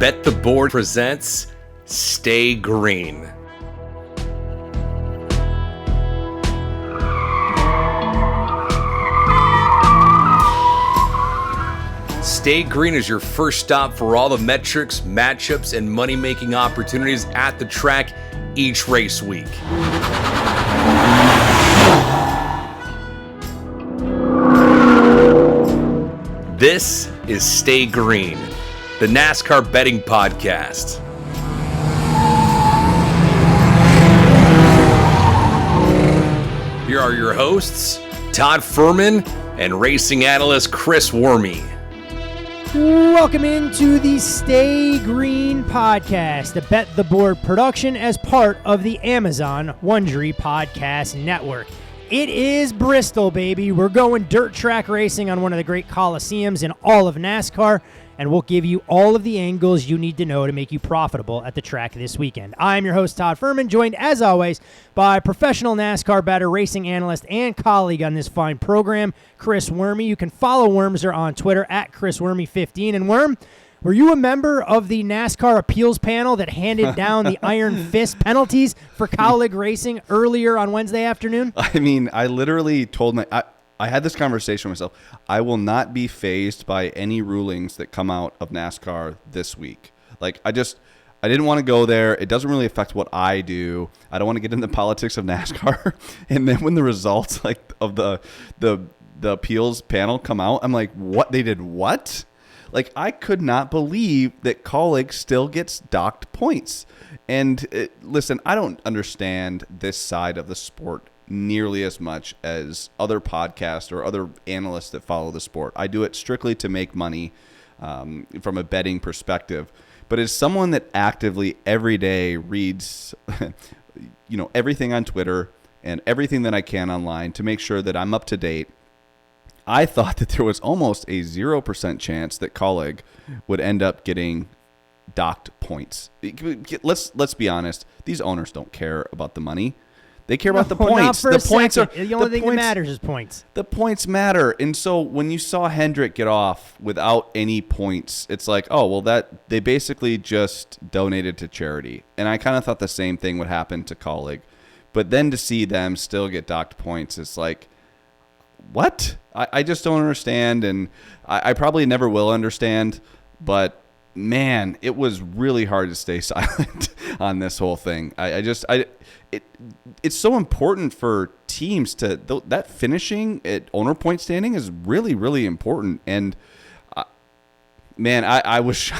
Bet the Board presents Stay Green. Stay Green is your first stop for all the metrics, matchups, and money-making opportunities at the track each race week. This is Stay Green, the NASCAR betting podcast. Here are your hosts, Todd Furman and racing analyst Chris Wormy. Welcome into the Stay Green podcast, the Bet the Board production as part of the Amazon Wondery Podcast Network. It is Bristol, baby. We're going dirt track racing on one of the great coliseums in all of NASCAR, and we'll give you all of the angles you need to know to make you profitable at the track this weekend. I'm your host, Todd Furman, joined, as always, by professional NASCAR bettor, racing analyst, and colleague on this fine program, Chris Wormy. You can follow Wormser on Twitter at ChrisWormy15. And Worm, were you a member of the NASCAR appeals panel that handed down the Iron Fist penalties for colleague racing earlier on Wednesday afternoon? I mean, I literally told I had this conversation with myself. I will not be fazed by any rulings that come out of NASCAR this week. Like, I didn't want to go there. It doesn't really affect what I do. I don't want to get into the politics of NASCAR. And then when the results of the appeals panel come out, I'm like, what? They did what? Like, I could not believe that Kaulig still gets docked points. And listen, I don't understand this side of the sport nearly as much as other podcasts or other analysts that follow the sport. I do it strictly to make money from a betting perspective. But as someone that actively every day reads, everything on Twitter and everything that I can online to make sure that I'm up to date, I thought that there was almost a 0% chance that Kaulig would end up getting docked points. Let's be honest. These owners don't care about the money. They care about the points. The points are the only thing that matters is points. The points matter. And so when you saw Hendrick get off without any points, it's like, oh, well, that they basically just donated to charity. And I kind of thought the same thing would happen to Kaulig. But then to see them still get docked points, it's like, what? I just don't understand, and I probably never will understand, but man, it was really hard to stay silent on this whole thing. It's so important for teams to that finishing at owner point standing is really, really important. And man, I was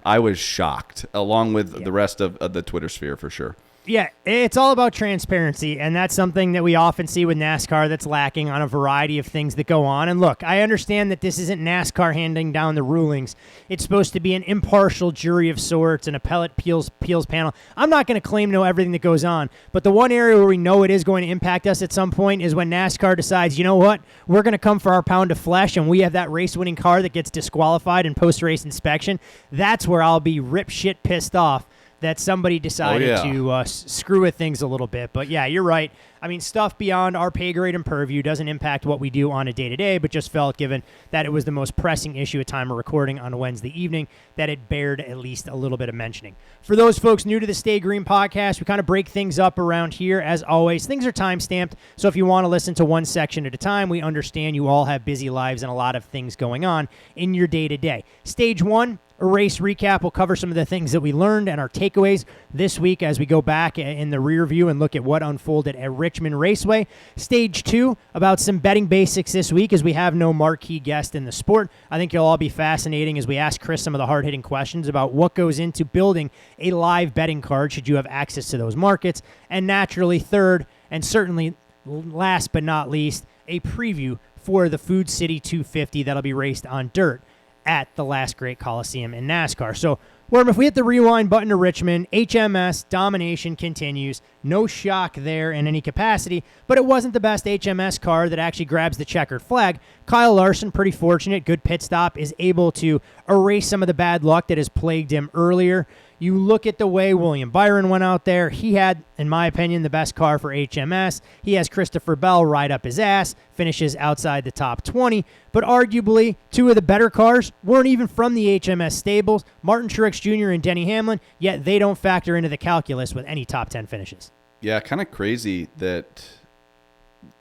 I was shocked along with the rest of the Twitter sphere for sure. Yeah, it's all about transparency, and that's something that we often see with NASCAR that's lacking on a variety of things that go on. And look, I understand that this isn't NASCAR handing down the rulings. It's supposed to be an impartial jury of sorts, an appellate appeals panel. I'm not going to claim to know everything that goes on, but the one area where we know it is going to impact us at some point is when NASCAR decides, you know what, we're going to come for our pound of flesh, and we have that race-winning car that gets disqualified in post-race inspection. That's where I'll be rip-shit pissed off that somebody decided to screw with things a little bit. But yeah, you're right. I mean, stuff beyond our pay grade and purview doesn't impact what we do on a day-to-day, but just felt, given that it was the most pressing issue at time of recording on a Wednesday evening, that it bared at least a little bit of mentioning. For those folks new to the Stay Green podcast, we kind of break things up around here. As always, things are time-stamped, so if you want to listen to one section at a time, we understand you all have busy lives and a lot of things going on in your day-to-day. Stage 1, a race recap. We'll cover some of the things that we learned and our takeaways this week as we go back in the rear view and look at what unfolded at Richmond Raceway. Stage 2, about some betting basics this week as we have no marquee guest in the sport. I think you'll all be fascinating as we ask Chris some of the hard-hitting questions about what goes into building a live betting card should you have access to those markets. And naturally, third, and certainly last but not least, a preview for the Food City 250 that'll be raced on dirt at the last great Coliseum in NASCAR. So, Worm, if we hit the rewind button to Richmond, HMS domination continues. No shock there in any capacity, but it wasn't the best HMS car that actually grabs the checkered flag. Kyle Larson, pretty fortunate, good pit stop, is able to erase some of the bad luck that has plagued him earlier. You look at the way William Byron went out there. He had, in my opinion, the best car for HMS. He has Christopher Bell ride up his ass, finishes outside the top 20. But arguably, two of the better cars weren't even from the HMS stables, Martin Truex Jr. and Denny Hamlin, yet they don't factor into the calculus with any top 10 finishes. Yeah, kind of crazy that,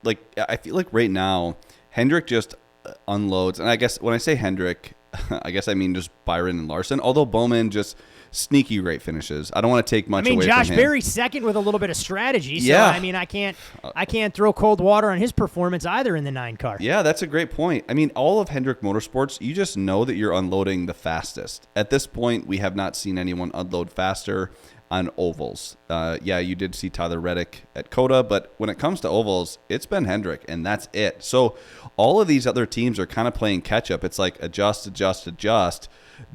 like, I feel like right now, Hendrick just unloads. And I guess when I say Hendrick, I guess I mean just Byron and Larson, although Bowman just sneaky great finishes. I don't want to take much away from him. Josh Berry's second with a little bit of strategy. So, yeah. I mean, I can't throw cold water on his performance either in the 9 car. Yeah, that's a great point. I mean, all of Hendrick Motorsports, you just know that you're unloading the fastest. At this point, we have not seen anyone unload faster on ovals. Yeah, you did see Tyler Reddick at COTA, but when it comes to ovals, it's been Hendrick, and that's it. So all of these other teams are kind of playing catch-up. It's like adjust,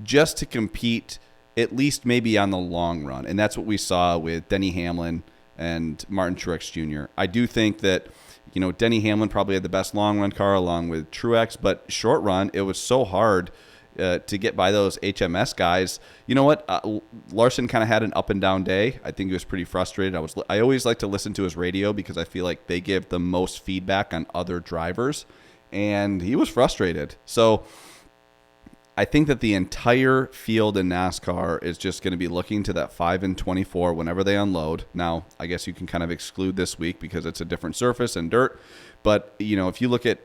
just to compete at least maybe on the long run. And that's what we saw with Denny Hamlin and Martin Truex Jr. I do think that, Denny Hamlin probably had the best long-run car along with Truex, but short run, it was so hard to get by those HMS guys. You know what? Larson kind of had an up and down day. I think he was pretty frustrated. I always like to listen to his radio because I feel like they give the most feedback on other drivers, and he was frustrated. So I think that the entire field in NASCAR is just going to be looking to that 5 and 24 whenever they unload. Now, I guess you can kind of exclude this week because it's a different surface and dirt. But, if you look at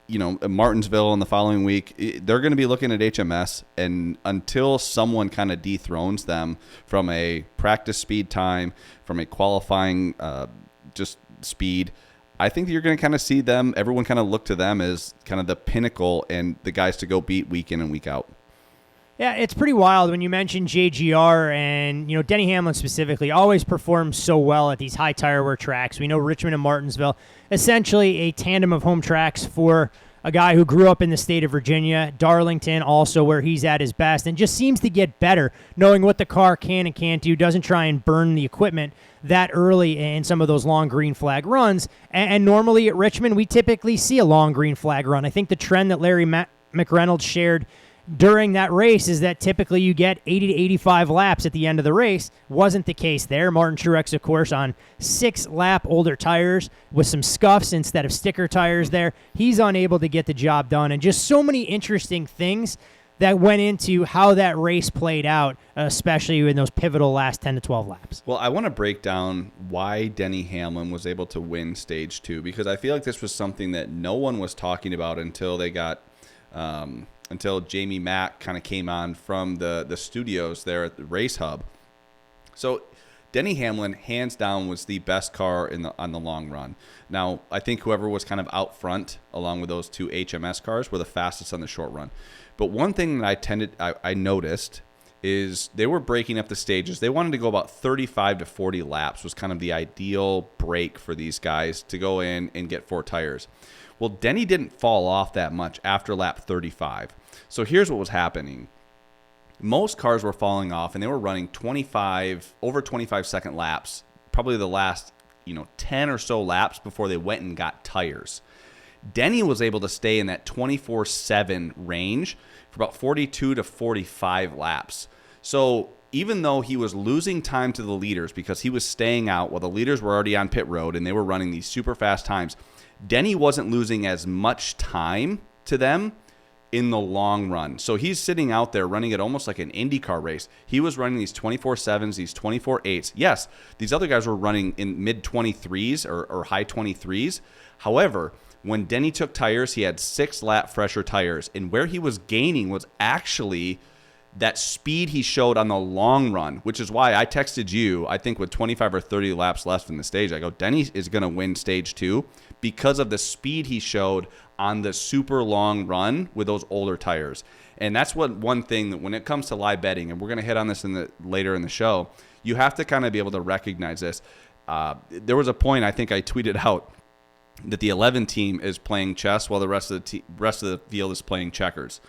Martinsville in the following week, they're going to be looking at HMS, and until someone kind of dethrones them from a practice speed time, from a qualifying just speed, I think that you're going to kind of see them, everyone kind of look to them as kind of the pinnacle and the guys to go beat week in and week out. Yeah, it's pretty wild when you mention JGR and, Denny Hamlin specifically always performs so well at these high tire wear tracks. We know Richmond and Martinsville, essentially a tandem of home tracks for a guy who grew up in the state of Virginia. Darlington also where he's at his best and just seems to get better knowing what the car can and can't do, doesn't try and burn the equipment that early in some of those long green flag runs. And normally at Richmond, we typically see a long green flag run. I think the trend that Larry McReynolds shared during that race is that typically you get 80 to 85 laps at the end of the race. Wasn't the case there. Martin Truex, of course, on 6-lap older tires with some scuffs instead of sticker tires there. He's unable to get the job done. And just so many interesting things that went into how that race played out, especially in those pivotal last 10 to 12 laps. Well, I want to break down why Denny Hamlin was able to win Stage 2, because I feel like this was something that no one was talking about until they got until Jamie Mack kind of came on from the studios there at the Race Hub. So Denny Hamlin, hands down, was the best car on the long run. Now, I think whoever was kind of out front, along with those two HMS cars, were the fastest on the short run. But one thing that I noticed is they were breaking up the stages. They wanted to go about 35 to 40 laps was kind of the ideal break for these guys to go in and get 4 tires. Well, Denny didn't fall off that much after lap 35. So here's what was happening. Most cars were falling off, and they were running over 25-second laps, probably the last 10 or so laps before they went and got tires. Denny was able to stay in that 24/7 range for about 42 to 45 laps. So even though he was losing time to the leaders because he was staying out while the leaders were already on pit road and they were running these super fast times, Denny wasn't losing as much time to them in the long run. So he's sitting out there running it almost like an IndyCar race. He was running these 24/7s, these 24/8s. Yes, these other guys were running in mid-23s or high 23s. However, when Denny took tires, he had 6-lap fresher tires. And where he was gaining was actually that speed he showed on the long run, which is why I texted you, I think with 25 or 30 laps left in the stage, I go, Denny is going to win Stage 2 because of the speed he showed on the super long run with those older tires. And that's one thing that when it comes to live betting, and we're going to hit on this later in the show, you have to kind of be able to recognize this. There was a point I think I tweeted out that the 11 team is playing chess while the rest of the field is playing checkers.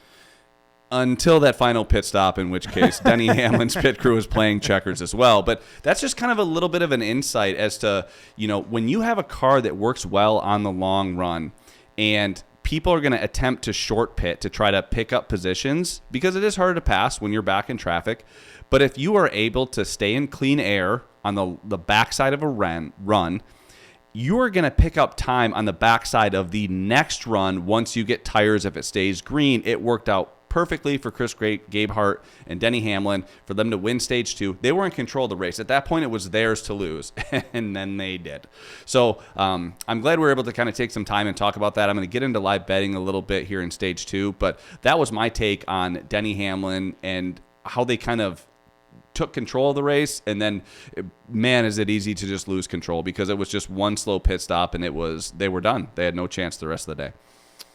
Until that final pit stop, in which case Denny Hamlin's pit crew is playing checkers as well. But that's just kind of a little bit of an insight as to, when you have a car that works well on the long run and people are going to attempt to short pit to try to pick up positions because it is harder to pass when you're back in traffic. But if you are able to stay in clean air on the backside of a run, you are going to pick up time on the backside of the next run once you get tires if it stays green. It worked out perfectly for Chris Gabehart and Denny Hamlin for them to win stage 2. They were in control of the race. At that point, it was theirs to lose, and then they did. So I'm glad we were able to kind of take some time and talk about that. I'm going to get into live betting a little bit here in stage 2, but that was my take on Denny Hamlin and how they kind of took control of the race, and then, man, is it easy to just lose control because it was just one slow pit stop, and they were done. They had no chance the rest of the day.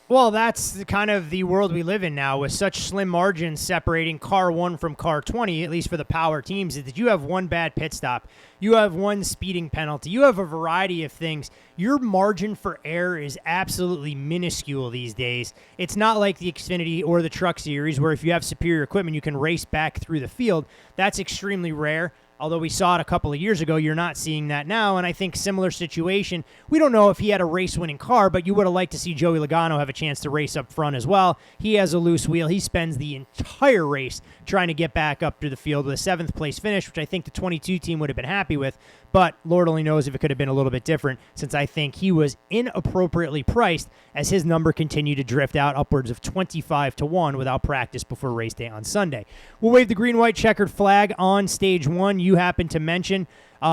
Well, that's kind of the world we live in now with such slim margins separating car 1 from car 20, at least for the power teams, is that you have one bad pit stop. You have one speeding penalty. You have a variety of things. Your margin for error is absolutely minuscule these days. It's not like the Xfinity or the Truck Series where if you have superior equipment, you can race back through the field. That's extremely rare. Although we saw it a couple of years ago, you're not seeing that now, and I think similar situation. We don't know if he had a race-winning car, but you would have liked to see Joey Logano have a chance to race up front as well. He has a loose wheel. He spends the entire race trying to get back up to the field with a 7th-place finish, which I think the 22 team would have been happy with, but Lord only knows if it could have been a little bit different since I think he was inappropriately priced as his number continued to drift out upwards of 25-1 without practice before race day on Sunday. We'll wave the green-white checkered flag on stage 1. You happen to mention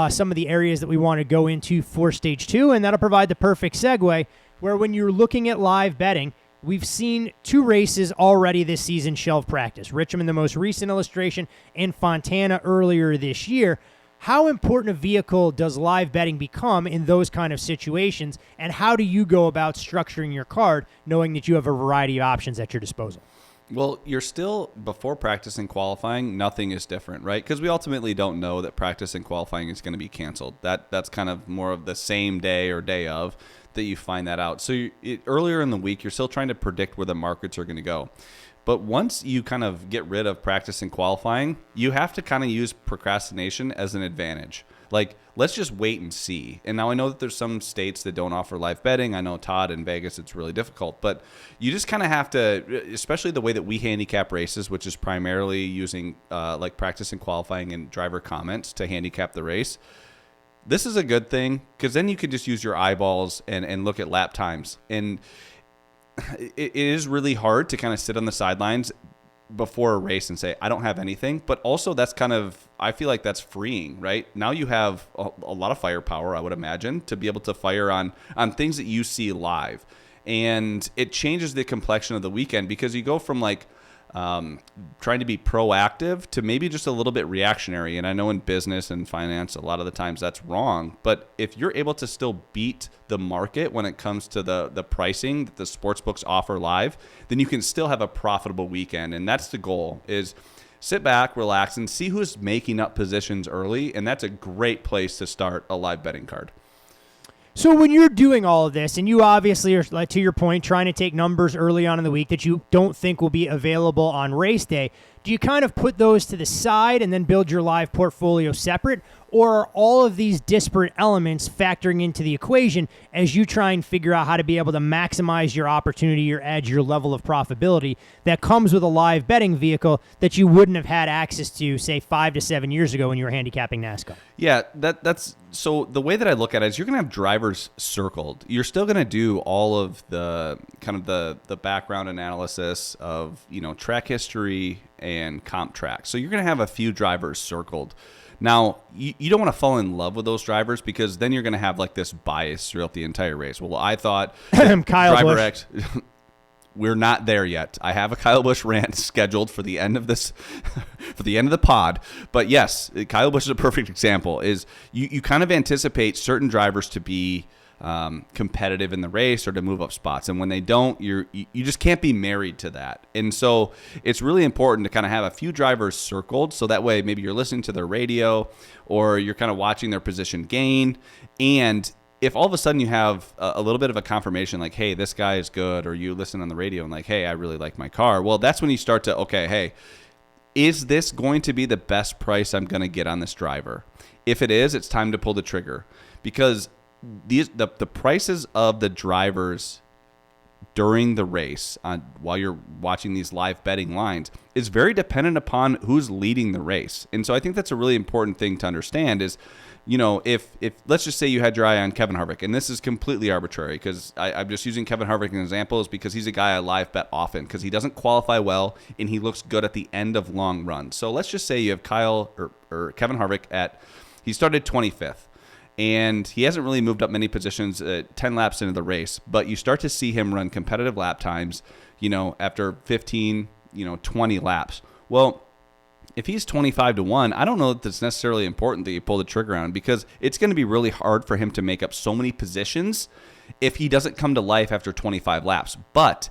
some of the areas that we want to go into for stage 2, and that'll provide the perfect segue where when you're looking at live betting, we've seen 2 races already this season shelve practice. Richmond, the most recent illustration, and Fontana earlier this year. How important a vehicle does live betting become in those kind of situations, and how do you go about structuring your card knowing that you have a variety of options at your disposal? Well, you're still, before practice and qualifying, nothing is different, right? Because we ultimately don't know that practice and qualifying is going to be canceled. That's kind of more of the same day or day of that you find that out. So earlier in the week, you're still trying to predict where the markets are going to go. But once you kind of get rid of practice and qualifying, you have to kind of use procrastination as an advantage. Like, let's just wait and see. And now I know that there's some states that don't offer live betting. I know, Todd, in Vegas, it's really difficult. But you just kind of have to, especially the way that we handicap races, which is primarily using like practice and qualifying and driver comments to handicap the race. This is a good thing because then you can just use your eyeballs and look at lap times. And it is really hard to kind of sit on the sidelines before a race and say, I don't have anything. But also that's kind of, I feel like that's freeing, right? Now you have a lot of firepower, I would imagine, to be able to fire on things that you see live. And it changes the complexion of the weekend because you go from like trying to be proactive to maybe just a little bit reactionary. And I know in business and finance, a lot of the times that's wrong. But if you're able to still beat the market when it comes to the pricing that the sports books offer live, then you can still have a profitable weekend. And that's the goal, is sit back, relax, and see who's making up positions early. And that's a great place to start a live betting card. So when you're doing all of this, and you obviously are, like, to your point, trying to take numbers early on in the week that you don't think will be available on race day, do you kind of put those to the side and then build your live portfolio separate? Or are all of these disparate elements factoring into the equation as you try and figure out how to be able to maximize your opportunity, your edge, your level of profitability that comes with a live betting vehicle that you wouldn't have had access to, say, 5 to 7 years ago when you were handicapping NASCAR? Yeah, that's so the way that I look at it is you're going to have drivers circled. You're still going to do all of the kind of the background analysis of, you know, track history and comp track. So you're going to have a few drivers circled. Now, you don't want to fall in love with those drivers because then you're going to have like this bias throughout the entire race. Well, I thought Kyle driver Busch. X, we're not there yet. I have a Kyle Busch rant scheduled for the end of this, for the end of the pod. But yes, Kyle Busch is a perfect example. Is you kind of anticipate certain drivers to be competitive in the race or to move up spots, and when they don't, you just can't be married to that. And so it's really important to kind of have a few drivers circled, so that way maybe you're listening to their radio or you're kind of watching their position gain. And if all of a sudden you have a little bit of a confirmation like, hey, this guy is good, or you listen on the radio and like, hey, I really like my car, well, that's when you start to, okay, hey, is this going to be the best price I'm going to get on this driver? If it is, it's time to pull the trigger, because the prices of the drivers during the race while you're watching these live betting lines is very dependent upon who's leading the race. And so I think that's a really important thing to understand is, if let's just say you had your eye on Kevin Harvick, and this is completely arbitrary because I'm just using Kevin Harvick as an example because he's a guy I live bet often because he doesn't qualify well and he looks good at the end of long runs. So let's just say you have Kyle or Kevin Harvick he started 25th. And he hasn't really moved up many positions 10 laps into the race, but you start to see him run competitive lap times, after 15, 20 laps. Well, if he's 25-1, I don't know that that's necessarily important that you pull the trigger on because it's going to be really hard for him to make up so many positions if he doesn't come to life after 25 laps. But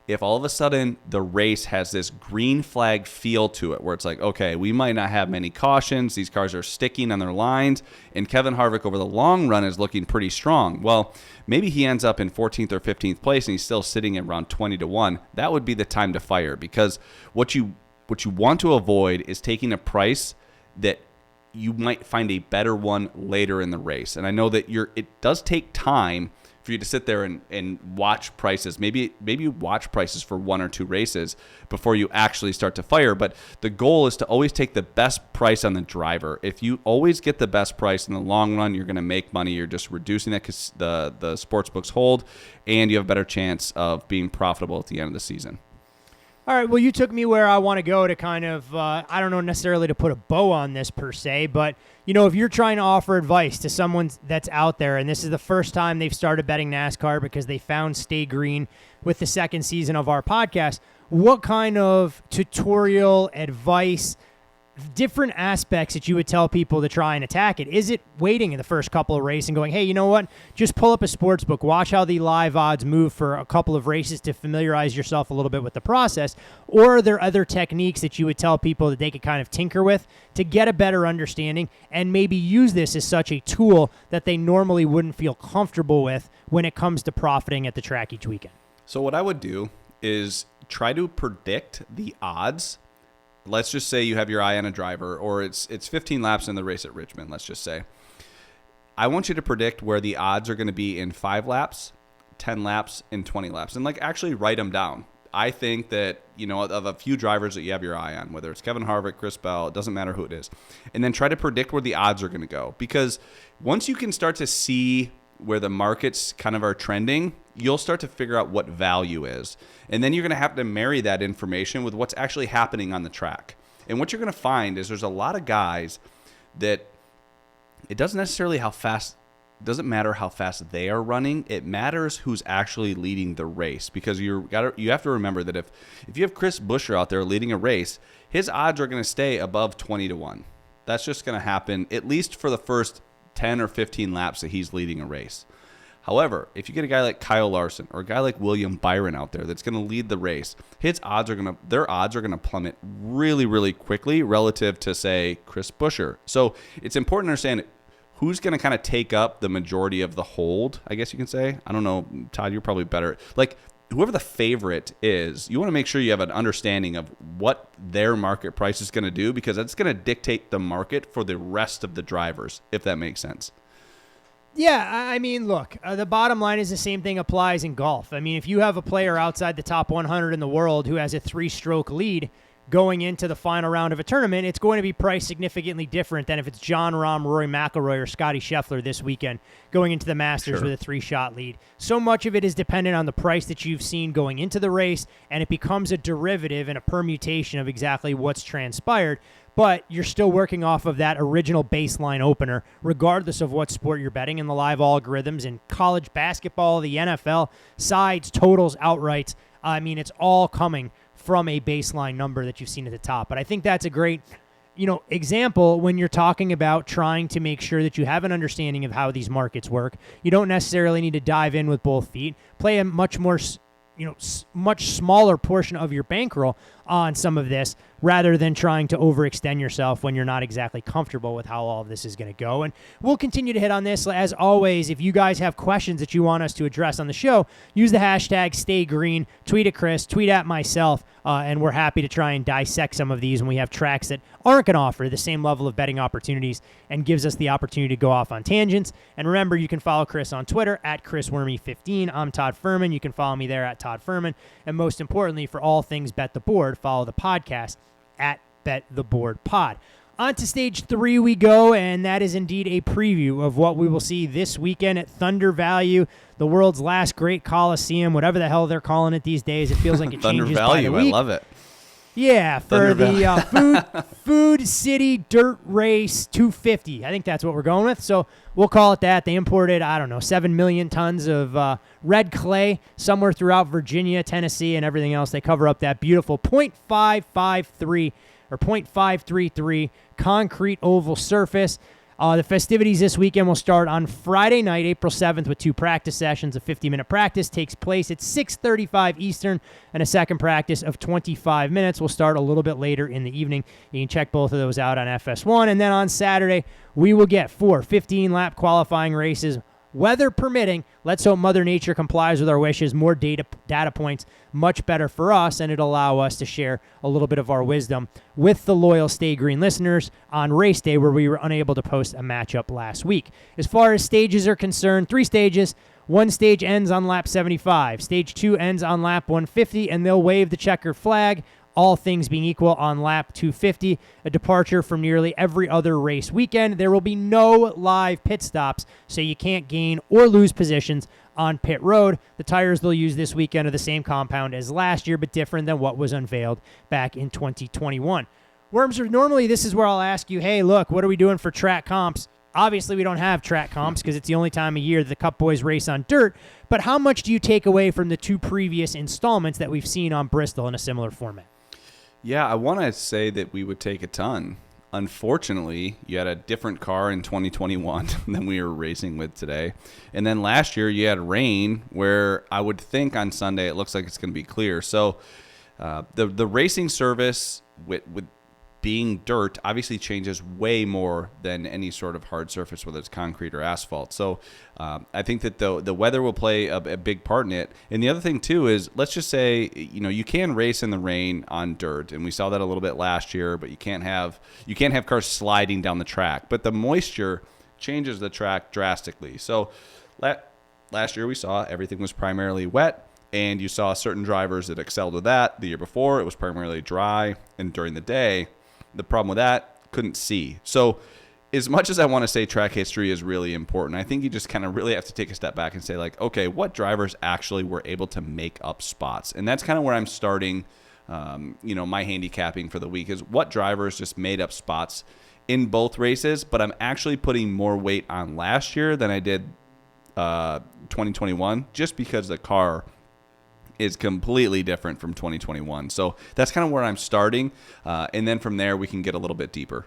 if all of a sudden the race has this green flag feel to it where it's like, okay, we might not have many cautions, these cars are sticking on their lines, and Kevin Harvick over the long run is looking pretty strong. Well, maybe he ends up in 14th or 15th place and he's still sitting at around 20-1. That would be the time to fire because what you want to avoid is taking a price that you might find a better one later in the race. And I know that it does take time for you to sit there and watch prices. Maybe you watch prices for one or two races before you actually start to fire. But the goal is to always take the best price on the driver. If you always get the best price in the long run, you're going to make money. You're just reducing the sports books hold, and you have a better chance of being profitable at the end of the season. All right, well, you took me where I want to go to kind of, I don't know necessarily to put a bow on this per se, but, if you're trying to offer advice to someone that's out there, and this is the first time they've started betting NASCAR because they found Stay Green with the second season of our podcast, what kind of tutorial, advice, different aspects that you would tell people to try and attack it? Is it waiting in the first couple of races and going, hey, you know what? Just pull up a sports book, watch how the live odds move for a couple of races to familiarize yourself a little bit with the process? Or are there other techniques that you would tell people that they could kind of tinker with to get a better understanding and maybe use this as such a tool that they normally wouldn't feel comfortable with when it comes to profiting at the track each weekend? So what I would do is try to predict the odds. Let's just say you have your eye on a driver, or it's 15 laps in the race at Richmond, let's just say. I want you to predict where the odds are going to be in 5 laps, 10 laps, and 20 laps, and actually write them down. I think that, of a few drivers that you have your eye on, whether it's Kevin Harvick, Chris Bell, it doesn't matter who it is, and then try to predict where the odds are going to go. Because once you can start to see where the markets kind of are trending, you'll start to figure out what value is. And then you're going to have to marry that information with what's actually happening on the track. And what you're going to find is there's a lot of guys that it doesn't matter how fast they are running. It matters who's actually leading the race, because you have to remember that if you have Chris Buescher out there leading a race, his odds are going to stay above 20-1. That's just going to happen at least for the first 10 or 15 laps that he's leading a race. However, if you get a guy like Kyle Larson or a guy like William Byron out there that's going to lead the race, their odds are going to plummet really, really quickly relative to, say, Chris Buescher. So it's important to understand who's going to kind of take up the majority of the hold, I guess you can say. I don't know, Todd, you're probably better. Whoever the favorite is, you want to make sure you have an understanding of what their market price is going to do, because that's going to dictate the market for the rest of the drivers, if that makes sense. Yeah, I mean, look, the bottom line is the same thing applies in golf. I mean, if you have a player outside the top 100 in the world who has a 3-stroke lead going into the final round of a tournament, it's going to be priced significantly different than if it's Jon Rahm, Rory McIlroy, or Scotty Scheffler this weekend going into the Masters with a 3-shot lead. So much of it is dependent on the price that you've seen going into the race, and it becomes a derivative and a permutation of exactly what's transpired. But you're still working off of that original baseline opener, regardless of what sport you're betting in the live algorithms in college basketball, the NFL, sides, totals, outrights. I mean, it's all coming from a baseline number that you've seen at the top. But I think that's a great, example when you're talking about trying to make sure that you have an understanding of how these markets work. You don't necessarily need to dive in with both feet. Play a much smaller portion of your bankroll on some of this rather than trying to overextend yourself when you're not exactly comfortable with how all of this is going to go. And we'll continue to hit on this. As always, if you guys have questions that you want us to address on the show, use the hashtag StayGreen, tweet at Chris, tweet at myself, and we're happy to try and dissect some of these when we have tracks that aren't going to offer the same level of betting opportunities and gives us the opportunity to go off on tangents. And remember, you can follow Chris on Twitter at ChrisWormy15. I'm Todd Furman. You can follow me there at Todd Furman. And most importantly, for all things Bet the Board, follow the podcast at Bet the Board Pod. On to stage 3 we go, and that is indeed a preview of what we will see this weekend at Thunder Value, the world's last great coliseum, whatever the hell they're calling it these days. It feels like it Thunder changes Value, by the week. I love it. Yeah, for the Food City Dirt Race 250. I think that's what we're going with. So we'll call it that. They imported, 7 million tons of red clay somewhere throughout Virginia, Tennessee, and everything else. They cover up that beautiful .553 or .533 concrete oval surface. The festivities this weekend will start on Friday night, April 7th, with 2 practice sessions. A 50-minute practice takes place at 6:35 Eastern, and a second practice of 25 minutes will start a little bit later in the evening. You can check both of those out on FS1. And then on Saturday, we will get 4 15-lap qualifying races, weather permitting. Let's hope Mother Nature complies with our wishes. More data points, much better for us, and it'll allow us to share a little bit of our wisdom with the loyal Stay Green listeners on race day, where we were unable to post a matchup last week. As far as stages are concerned, 3 stages. One stage ends on lap 75. Stage 2 ends on lap 150, and they'll wave the checkered flag, all things being equal, on lap 250, a departure from nearly every other race weekend. There will be no live pit stops, so you can't gain or lose positions on pit road. The tires they'll use this weekend are the same compound as last year, but different than what was unveiled back in 2021. Worms, normally this is where I'll ask you, hey, look, what are we doing for track comps? Obviously, we don't have track comps because it's the only time of year that the Cup Boys race on dirt, but how much do you take away from the 2 previous installments that we've seen on Bristol in a similar format? Yeah, I want to say that we would take a ton. Unfortunately, you had a different car in 2021 than we were racing with today. And then last year you had rain, where I would think on Sunday it looks like it's going to be clear. So the racing service with being dirt obviously changes way more than any sort of hard surface, whether it's concrete or asphalt. So I think that the weather will play a big part in it. And the other thing too is, let's just say, you can race in the rain on dirt, and we saw that a little bit last year, but you can't have cars sliding down the track. But the moisture changes the track drastically. So last year we saw everything was primarily wet, and you saw certain drivers that excelled with that. The year before it was primarily dry, and during the day, the problem with that, couldn't see. So as much as I want to say track history is really important, I think you just kind of really have to take a step back and say, like, okay, what drivers actually were able to make up spots? And that's kind of where I'm starting, my handicapping for the week, is what drivers just made up spots in both races. But I'm actually putting more weight on last year than I did 2021, just because the car is completely different from 2021. So that's kind of where I'm starting. And then from there, we can get a little bit deeper.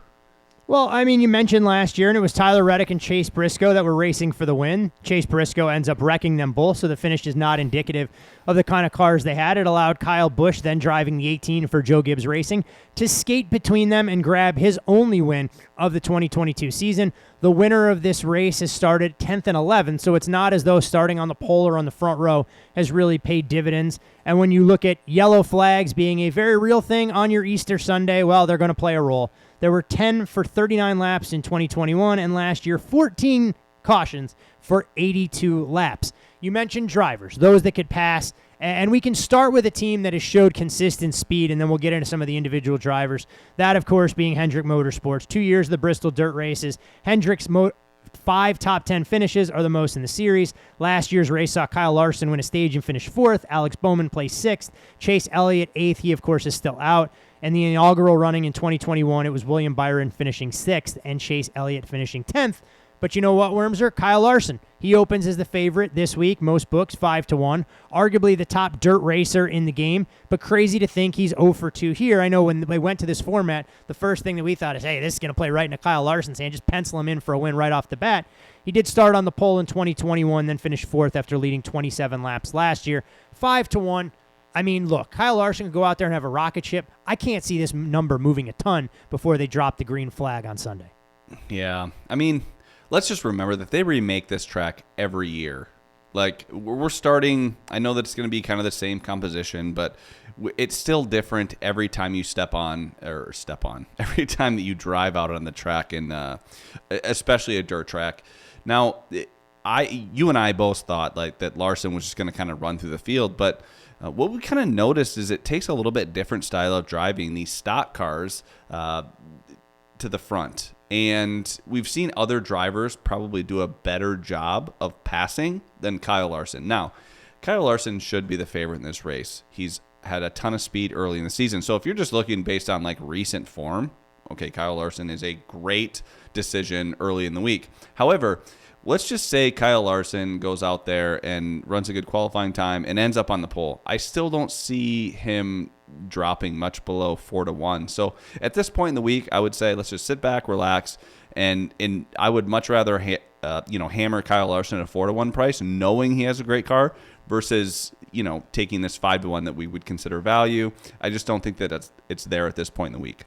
Well, I mean, you mentioned last year, and it was Tyler Reddick and Chase Briscoe that were racing for the win. Chase Briscoe ends up wrecking them both, so the finish is not indicative of the kind of cars they had. It allowed Kyle Busch, then driving the 18 for Joe Gibbs Racing, to skate between them and grab his only win of the 2022 season. The winner of this race has started 10th and 11th, so it's not as though starting on the pole or on the front row has really paid dividends. And when you look at yellow flags being a very real thing on your Easter Sunday, well, they're going to play a role. There were 10 for 39 laps in 2021, and last year 14 cautions for 82 laps. You mentioned drivers, those that could pass, and we can start with a team that has showed consistent speed, and then we'll get into some of the individual drivers. That, of course, being Hendrick Motorsports. 2 years of the Bristol Dirt Races. Hendrick's 5 top 10 finishes are the most in the series. Last year's race saw Kyle Larson win a stage and finish 4th. Alex Bowman placed 6th. Chase Elliott 8th. He, of course, is still out. And the inaugural running in 2021, it was William Byron finishing 6th and Chase Elliott finishing 10th. But you know what, Wormser? Kyle Larson. He opens as the favorite this week, most books, 5-1. Arguably the top dirt racer in the game, but crazy to think he's 0 for 2 here. I know when they went to this format, the first thing that we thought is, hey, this is going to play right into Kyle Larson's hand. Just pencil him in for a win right off the bat. He did start on the pole in 2021, then finished 4th after leading 27 laps last year. 5-1. I mean, look, Kyle Larson could go out there and have a rocket ship. I can't see this number moving a ton before they drop the green flag on Sunday. Yeah. I mean, let's just remember that they remake this track every year. Like, we're starting, I know that it's going to be kind of the same composition, but it's still different every time you every time that you drive out on the track, and especially a dirt track. Now, you and I both thought like that Larson was just going to kind of run through the field, but what we kind of noticed is it takes a little bit different style of driving these stock cars to the front. And we've seen other drivers probably do a better job of passing than Kyle Larson. Now, Kyle Larson should be the favorite in this race. He's had a ton of speed early in the season. So if you're just looking based on like recent form, okay, Kyle Larson is a great decision early in the week. However, let's just say Kyle Larson goes out there and runs a good qualifying time and ends up on the pole. I still don't see him dropping much below 4-1. So at this point in the week, I would say let's just sit back, relax, and I would much rather hammer Kyle Larson at a 4-1 price, knowing he has a great car, versus taking this 5-1 that we would consider value. I just don't think that it's there at this point in the week.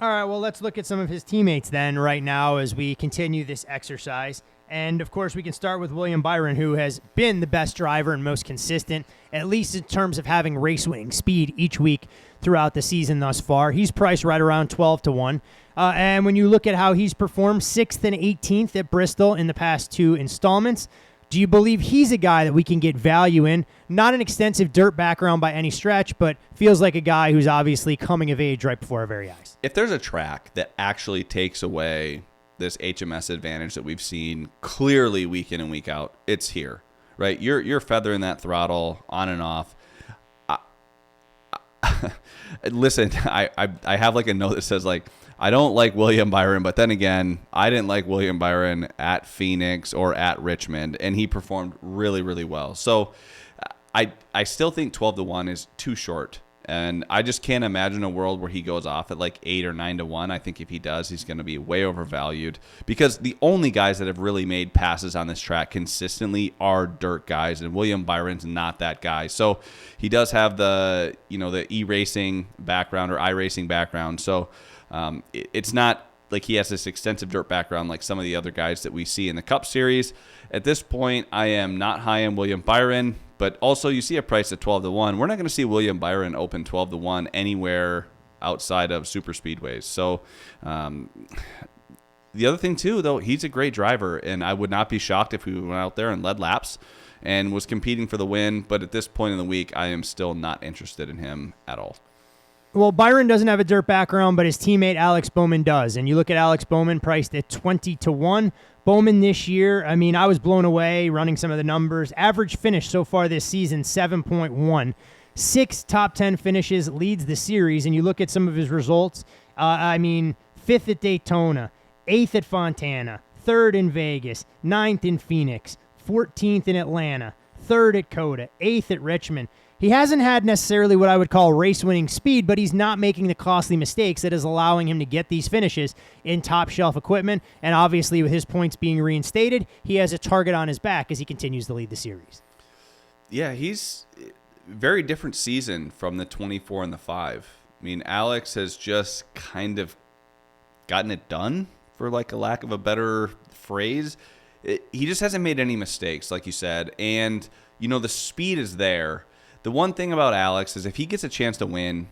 All right, well, let's look at some of his teammates then right now as we continue this exercise. And, of course, we can start with William Byron, who has been the best driver and most consistent, at least in terms of having race-winning speed each week throughout the season thus far. He's priced right around 12-1. And when you look at how he's performed 6th and 18th at Bristol in the past 2 installments, do you believe he's a guy that we can get value in? Not an extensive dirt background by any stretch, but feels like a guy who's obviously coming of age right before our very eyes. If there's a track that actually takes away this HMS advantage that we've seen clearly week in and week out, it's here, right? You're feathering that throttle on and off. Listen, I have like a note that says like, I don't like William Byron, but then again, I didn't like William Byron at Phoenix or at Richmond, and he performed really, really well. So I still think 12-1 is too short. And I just can't imagine a world where he goes off at like 8 or 9-1. I think if he does, he's going to be way overvalued, because the only guys that have really made passes on this track consistently are dirt guys, and William Byron's not that guy. So he does have the e-racing background or iRacing background. So it's not like he has this extensive dirt background like some of the other guys that we see in the Cup Series. At this point, I am not high on William Byron. But also, you see a price at 12-1. We're not going to see William Byron open 12-1 anywhere outside of super speedways. So the other thing, too, though, he's a great driver, and I would not be shocked if he went out there and led laps and was competing for the win. But at this point in the week, I am still not interested in him at all. Well, Byron doesn't have a dirt background, but his teammate Alex Bowman does. And you look at Alex Bowman priced at 20-1. Bowman this year, I mean, I was blown away running some of the numbers. Average finish so far this season, 7.1. 6 top 10 finishes, leads the series. And you look at some of his results, 5th at Daytona, 8th at Fontana, 3rd in Vegas, 9th in Phoenix, 14th in Atlanta, 3rd at Coda, 8th at Richmond. He hasn't had necessarily what I would call race-winning speed, but he's not making the costly mistakes that is allowing him to get these finishes in top-shelf equipment. And obviously, with his points being reinstated, he has a target on his back as he continues to lead the series. Yeah, he's very different season from the 24 and the 5. I mean, Alex has just kind of gotten it done, for like a lack of a better phrase. He just hasn't made any mistakes, like you said. And, the speed is there. The one thing about Alex is if he gets a chance to win,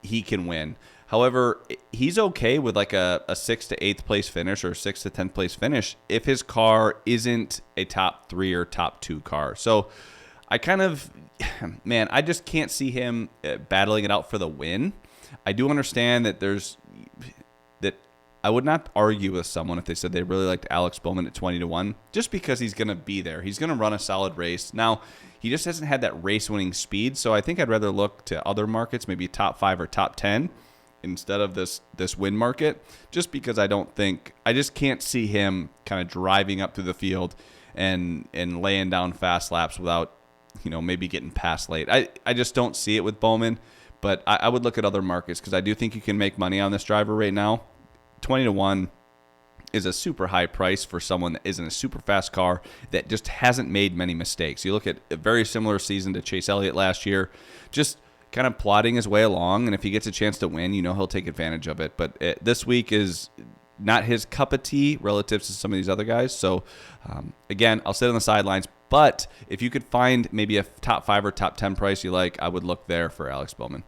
he can win. However, he's okay with like a 6th to 8th place finish or 6th to 10th place finish if his car isn't a top 3 or top 2 car. So I I just can't see him battling it out for the win. I do understand that I would not argue with someone if they said they really liked Alex Bowman at 20-1, just because he's going to be there. He's going to run a solid race. Now, he just hasn't had that race-winning speed, so I think I'd rather look to other markets, maybe top 5 or top 10, instead of this win market, just because I just can't see him kind of driving up through the field and laying down fast laps without, maybe getting past late. I just don't see it with Bowman, but I would look at other markets because I do think you can make money on this driver right now. 20-1 is a super high price for someone that isn't a super fast car that just hasn't made many mistakes. You look at a very similar season to Chase Elliott last year, just kind of plodding his way along, and if he gets a chance to win, he'll take advantage of it. But this week is not his cup of tea relative to some of these other guys. So, again, I'll sit on the sidelines. But if you could find maybe a top 5 or top 10 price you like, I would look there for Alex Bowman.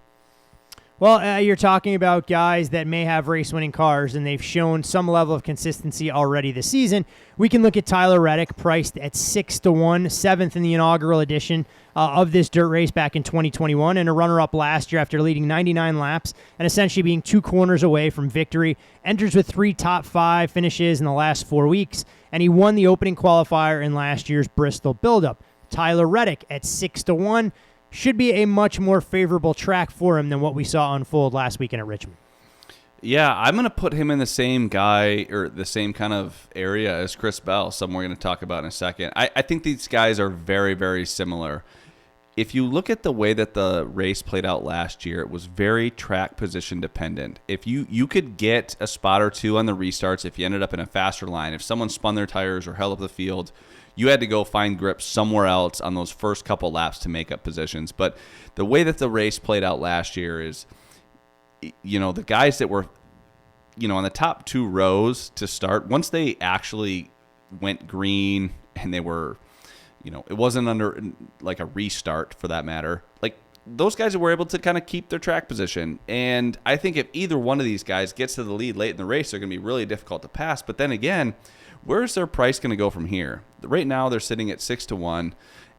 Well, you're talking about guys that may have race-winning cars, and they've shown some level of consistency already this season. We can look at Tyler Reddick, priced at 6-1, 7th in the inaugural edition of this dirt race back in 2021, and a runner-up last year after leading 99 laps and essentially being 2 corners away from victory. Enters with 3 top 5 finishes in the last 4 weeks, and he won the opening qualifier in last year's Bristol build-up. Tyler Reddick at 6-1. Should be a much more favorable track for him than what we saw unfold last weekend at Richmond. Yeah, I'm going to put him in the same guy or the same kind of area as Chris Bell, someone we're going to talk about in a second. I think these guys are very, very similar. If you look at the way that the race played out last year, it was very track position dependent. If you could get a spot or two on the restarts if you ended up in a faster line, if someone spun their tires or held up the field, you had to go find grips somewhere else on those first couple laps to make up positions. But the way that the race played out last year is, the guys that were, on the top 2 rows to start, once they actually went green and they were, it wasn't under like a restart for that matter, like those guys were able to kind of keep their track position. And I think if either one of these guys gets to the lead late in the race, they're going to be really difficult to pass. But then again, where's their price going to go from here? Right now, they're sitting at 6-1,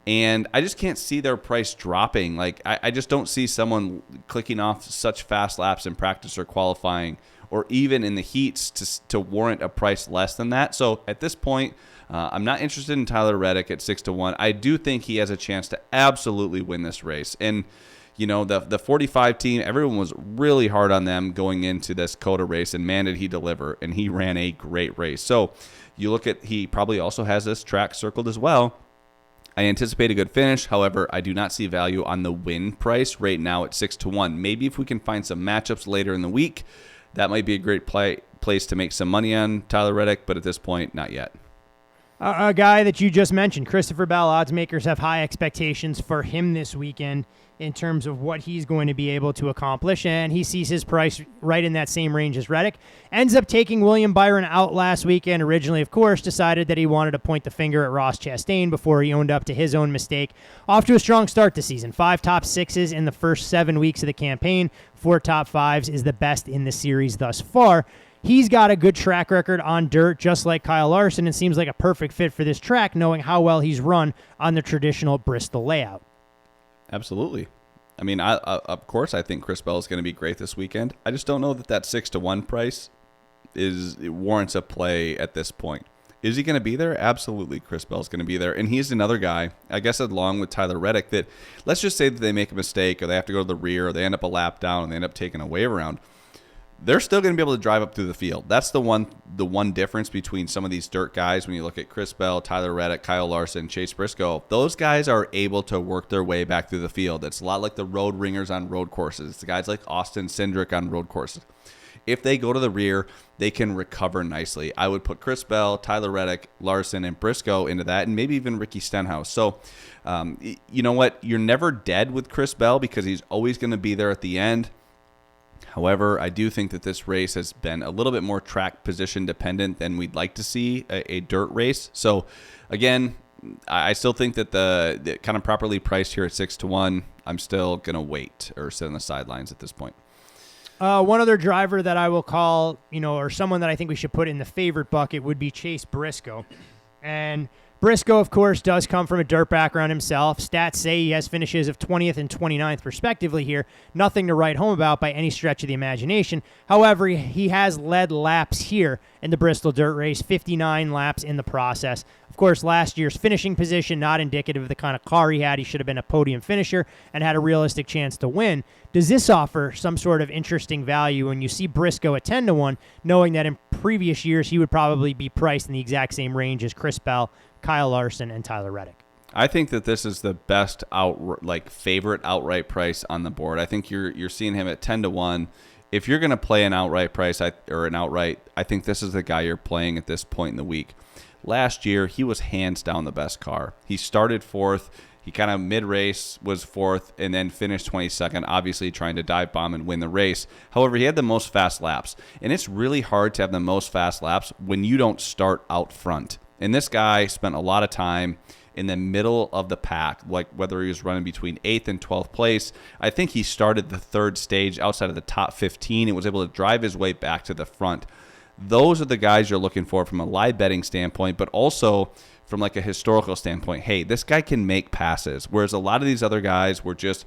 and I just can't see their price dropping. Like, I just don't see someone clicking off such fast laps in practice or qualifying, or even in the heats to warrant a price less than that. So at this point, I'm not interested in Tyler Reddick at 6-1. I do think he has a chance to absolutely win this race. And the 45 team, everyone was really hard on them going into this COTA race, and man, did he deliver, and he ran a great race. So you look at, he probably also has this track circled as well. I anticipate a good finish. However, I do not see value on the win price right now at 6-1. Maybe if we can find some matchups later in the week, that might be a great place to make some money on Tyler Reddick, but at this point, not yet. A guy that you just mentioned, Christopher Bell, odds makers have high expectations for him this weekend in terms of what he's going to be able to accomplish, and he sees his price right in that same range as Reddick. Ends up taking William Byron out last weekend. Originally, of course, decided that he wanted to point the finger at Ross Chastain before he owned up to his own mistake. Off to a strong start this season. 5 top 6s in the first 7 weeks of the campaign. 4 top 5s is the best in the series thus far. He's got a good track record on dirt, just like Kyle Larson, and seems like a perfect fit for this track, knowing how well he's run on the traditional Bristol layout. Absolutely. I mean, of course, I think Chris Bell is going to be great this weekend. I just don't know that 6-1 price warrants a play at this point. Is he going to be there? Absolutely, Chris Bell is going to be there. And he's another guy, I guess, along with Tyler Reddick, that let's just say that they make a mistake or they have to go to the rear or they end up a lap down and they end up taking a wave around. They're still going to be able to drive up through the field. That's the one difference between some of these dirt guys. When you look at Chris Bell, Tyler Reddick, Kyle Larson, Chase Briscoe, those guys are able to work their way back through the field. It's a lot like the road ringers on road courses. It's the guys like Austin Cindric on road courses. If they go to the rear, they can recover nicely. I would put Chris Bell, Tyler Reddick, Larson, and Briscoe into that, and maybe even Ricky Stenhouse. So, you know what? You're never dead with Chris Bell because he's always going to be there at the end. However, I do think that this race has been a little bit more track position dependent than we'd like to see a dirt race. So, again, I still think that the kind of properly priced here at 6-1, I'm still going to wait or sit on the sidelines at this point. One other driver that I will call, or someone that I think we should put in the favorite bucket would be Chase Briscoe. And Briscoe, of course, does come from a dirt background himself. Stats say he has finishes of 20th and 29th, respectively here. Nothing to write home about by any stretch of the imagination. However, he has led laps here in the Bristol dirt race, 59 laps in the process. Of course, last year's finishing position, not indicative of the kind of car he had. He should have been a podium finisher and had a realistic chance to win. Does this offer some sort of interesting value when you see Briscoe at 10-1, knowing that in previous years he would probably be priced in the exact same range as Chris Bell, Kyle Larson, and Tyler Reddick? I think that this is the best favorite outright price on the board. I think you're seeing him at 10-1. if you're going to play an outright price I think this is the guy you're playing at this point in the week. Last year, he was hands down the best car. He started fourth. He kind of mid-race was fourth and then finished 22nd, obviously trying to dive bomb and win the race. However, he had the most fast laps. And it's really hard to have the most fast laps when you don't start out front. And this guy spent a lot of time in the middle of the pack, like whether he was running between 8th and 12th place. I think he started the third stage outside of the top 15 and was able to drive his way back to the front. Those are the guys you're looking for from a live betting standpoint, but also from like a historical standpoint. Hey, this guy can make passes, whereas a lot of these other guys were just,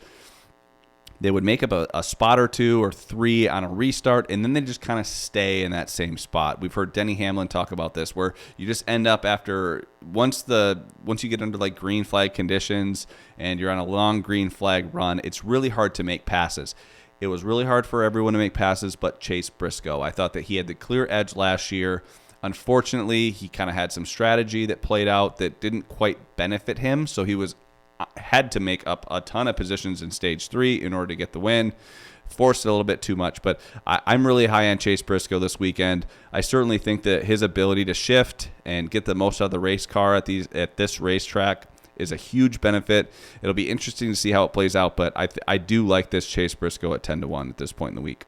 they would make up a spot or two or three on a restart, and then they just kind of stay in that same spot. We've heard Denny Hamlin talk about this, where you just end up after once you get under like green flag conditions and you're on a long green flag run, it's really hard to make passes. It was really hard for everyone to make passes but Chase Briscoe. I thought that he had the clear edge last year. Unfortunately, he kind of had some strategy that played out that didn't quite benefit him, so he had to make up a ton of positions in stage 3 in order to get the win. Forced it a little bit too much, but I'm really high on Chase Briscoe this weekend. I certainly think that his ability to shift and get the most out of the race car at this racetrack is a huge benefit. It'll be interesting to see how it plays out, but I do like this Chase Briscoe at 10-1 at this point in the week.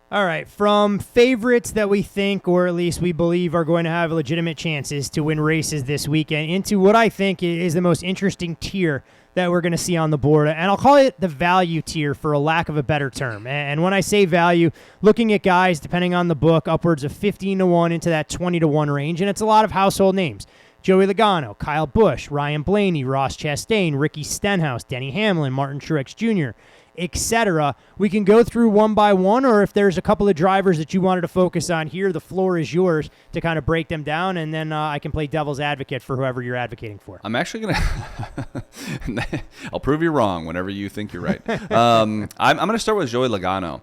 All right, from favorites that we think, or at least we believe, are going to have legitimate chances to win races this weekend, into what I think is the most interesting tier that we're going to see on the board. And I'll call it the value tier for a lack of a better term. And when I say value, looking at guys, depending on the book, upwards of 15-1 into that 20-1 range, and it's a lot of household names. Joey Logano, Kyle Busch, Ryan Blaney, Ross Chastain, Ricky Stenhouse, Denny Hamlin, Martin Truex Jr., etc. We can go through one by one, or if there's a couple of drivers that you wanted to focus on here, the floor is yours to kind of break them down, and then I can play devil's advocate for whoever you're advocating for. I'm actually going to – I'll prove you wrong whenever you think you're right. I'm going to start with Joey Logano.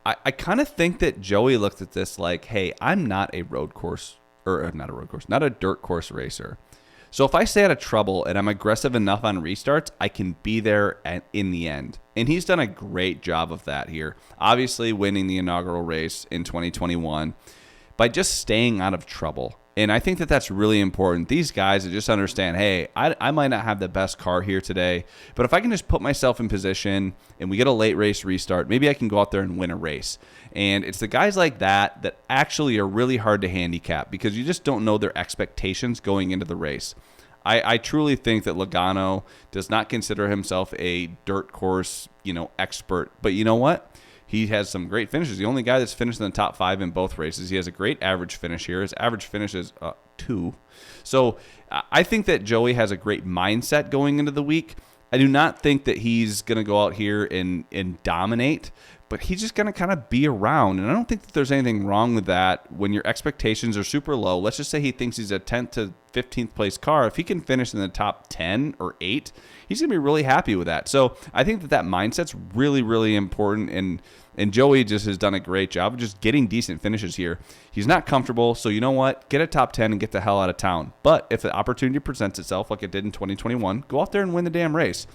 I kind of think that Joey looked at this like, hey, I'm not a road course – or not a road course, not a dirt course racer. So if I stay out of trouble and I'm aggressive enough on restarts, I can be there in the end. And he's done a great job of that here. Obviously winning the inaugural race in 2021 by just staying out of trouble. And I think that that's really important. These guys that just understand, hey, I might not have the best car here today, but if I can just put myself in position and we get a late race restart, maybe I can go out there and win a race. And it's the guys like that that actually are really hard to handicap because you just don't know their expectations going into the race. I truly think that Logano does not consider himself a dirt course, expert. But you know what? He has some great finishes. The only guy that's finished in the top 5 in both races. He has a great average finish here. His average finish is 2. So I think that Joey has a great mindset going into the week. I do not think that he's going to go out here and dominate, but he's just going to kind of be around. And I don't think that there's anything wrong with that when your expectations are super low. Let's just say he thinks he's a 10th to 15th place car. If he can finish in the top 10 or 8, he's going to be really happy with that. So I think that mindset's really, really important. And Joey just has done a great job of just getting decent finishes here. He's not comfortable, so you know what? Get a top 10 and get the hell out of town. But if the opportunity presents itself like it did in 2021, go out there and win the damn race.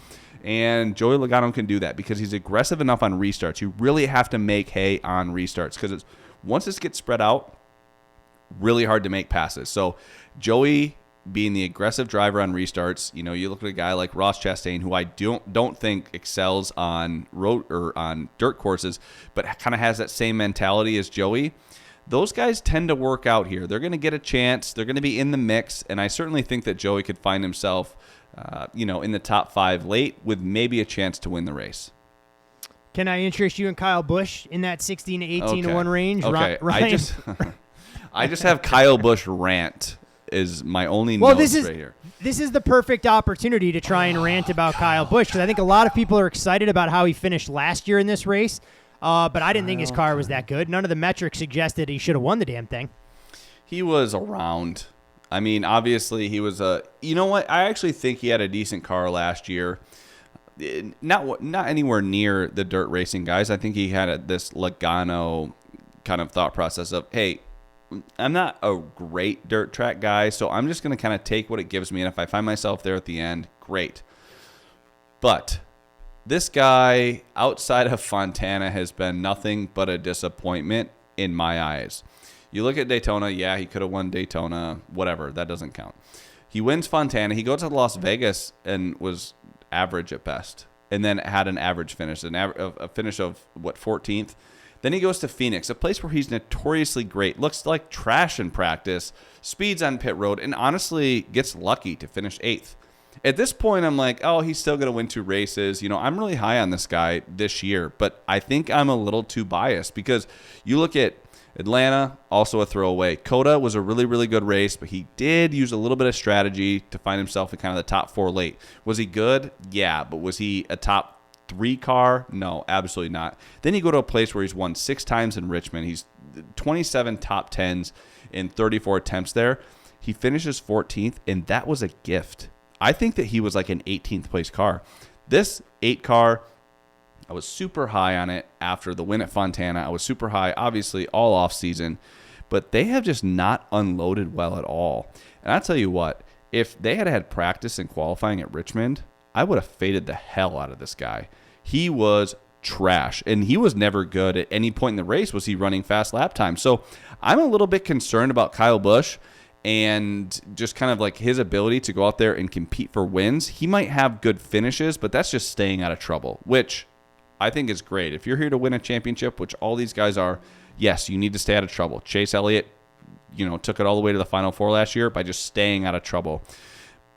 And Joey Logano can do that because he's aggressive enough on restarts. You really have to make hay on restarts because once this gets spread out, really hard to make passes. So Joey being the aggressive driver on restarts, you look at a guy like Ross Chastain, who I don't think excels on road or on dirt courses, but kind of has that same mentality as Joey. Those guys tend to work out here. They're going to get a chance. They're going to be in the mix, and I certainly think that Joey could find himself, in the top 5 late with maybe a chance to win the race. Can I interest you in Kyle Busch in that 16 to 18-1 range? Okay, Ryan? I just have Kyle Busch rant is my only notes right here. This is the perfect opportunity to try and rant about Kyle Busch because I think a lot of people are excited about how he finished last year in this race, but I didn't think his car was that good. None of the metrics suggested he should have won the damn thing. He was around. I mean, obviously he was you know what? I actually think he had a decent car last year. Not anywhere near the dirt racing guys. I think he had this Logano kind of thought process of, hey, I'm not a great dirt track guy, so I'm just going to kind of take what it gives me, and if I find myself there at the end, great. But this guy outside of Fontana has been nothing but a disappointment in my eyes. You look at Daytona, yeah, he could have won Daytona, whatever, that doesn't count. He wins Fontana, he goes to Las Vegas and was average at best, and then had an average finish, a finish of, 14th? Then he goes to Phoenix, a place where he's notoriously great, looks like trash in practice, speeds on pit road, and honestly gets lucky to finish 8th. At this point, I'm like, oh, he's still going to win 2 races. I'm really high on this guy this year, but I think I'm a little too biased because you look at Atlanta, also a throwaway. Coda was a really, really good race, but he did use a little bit of strategy to find himself in kind of the top 4 late. Was he good? Yeah, but was he a top 3 car? No, absolutely not. Then you go to a place where he's won 6 times in Richmond. He's 27 top 10s in 34 attempts there. He finishes 14th, and that was a gift. I think that he was like an 18th place car. This 8 car, I was super high on it after the win at Fontana. I was super high, obviously, all off season. But they have just not unloaded well at all. And I'll tell you what, if they had practice and qualifying at Richmond, I would have faded the hell out of this guy. He was trash, and he was never good at any point in the race was he running fast lap time. So I'm a little bit concerned about Kyle Busch and just kind of like his ability to go out there and compete for wins. He might have good finishes, but that's just staying out of trouble, which I think is great. If you're here to win a championship, which all these guys are, yes, you need to stay out of trouble. Chase Elliott, took it all the way to the Final Four last year by just staying out of trouble.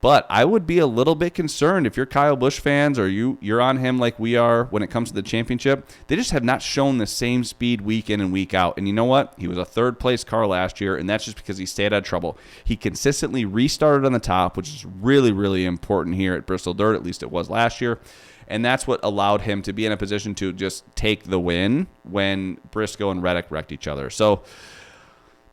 But I would be a little bit concerned if you're Kyle Busch fans or you're on him like we are when it comes to the championship. They just have not shown the same speed week in and week out. And you know what? He was a 3rd-place car last year, and that's just because he stayed out of trouble. He consistently restarted on the top, which is really, really important here at Bristol Dirt. At least it was last year. And that's what allowed him to be in a position to just take the win when Briscoe and Reddick wrecked each other. So,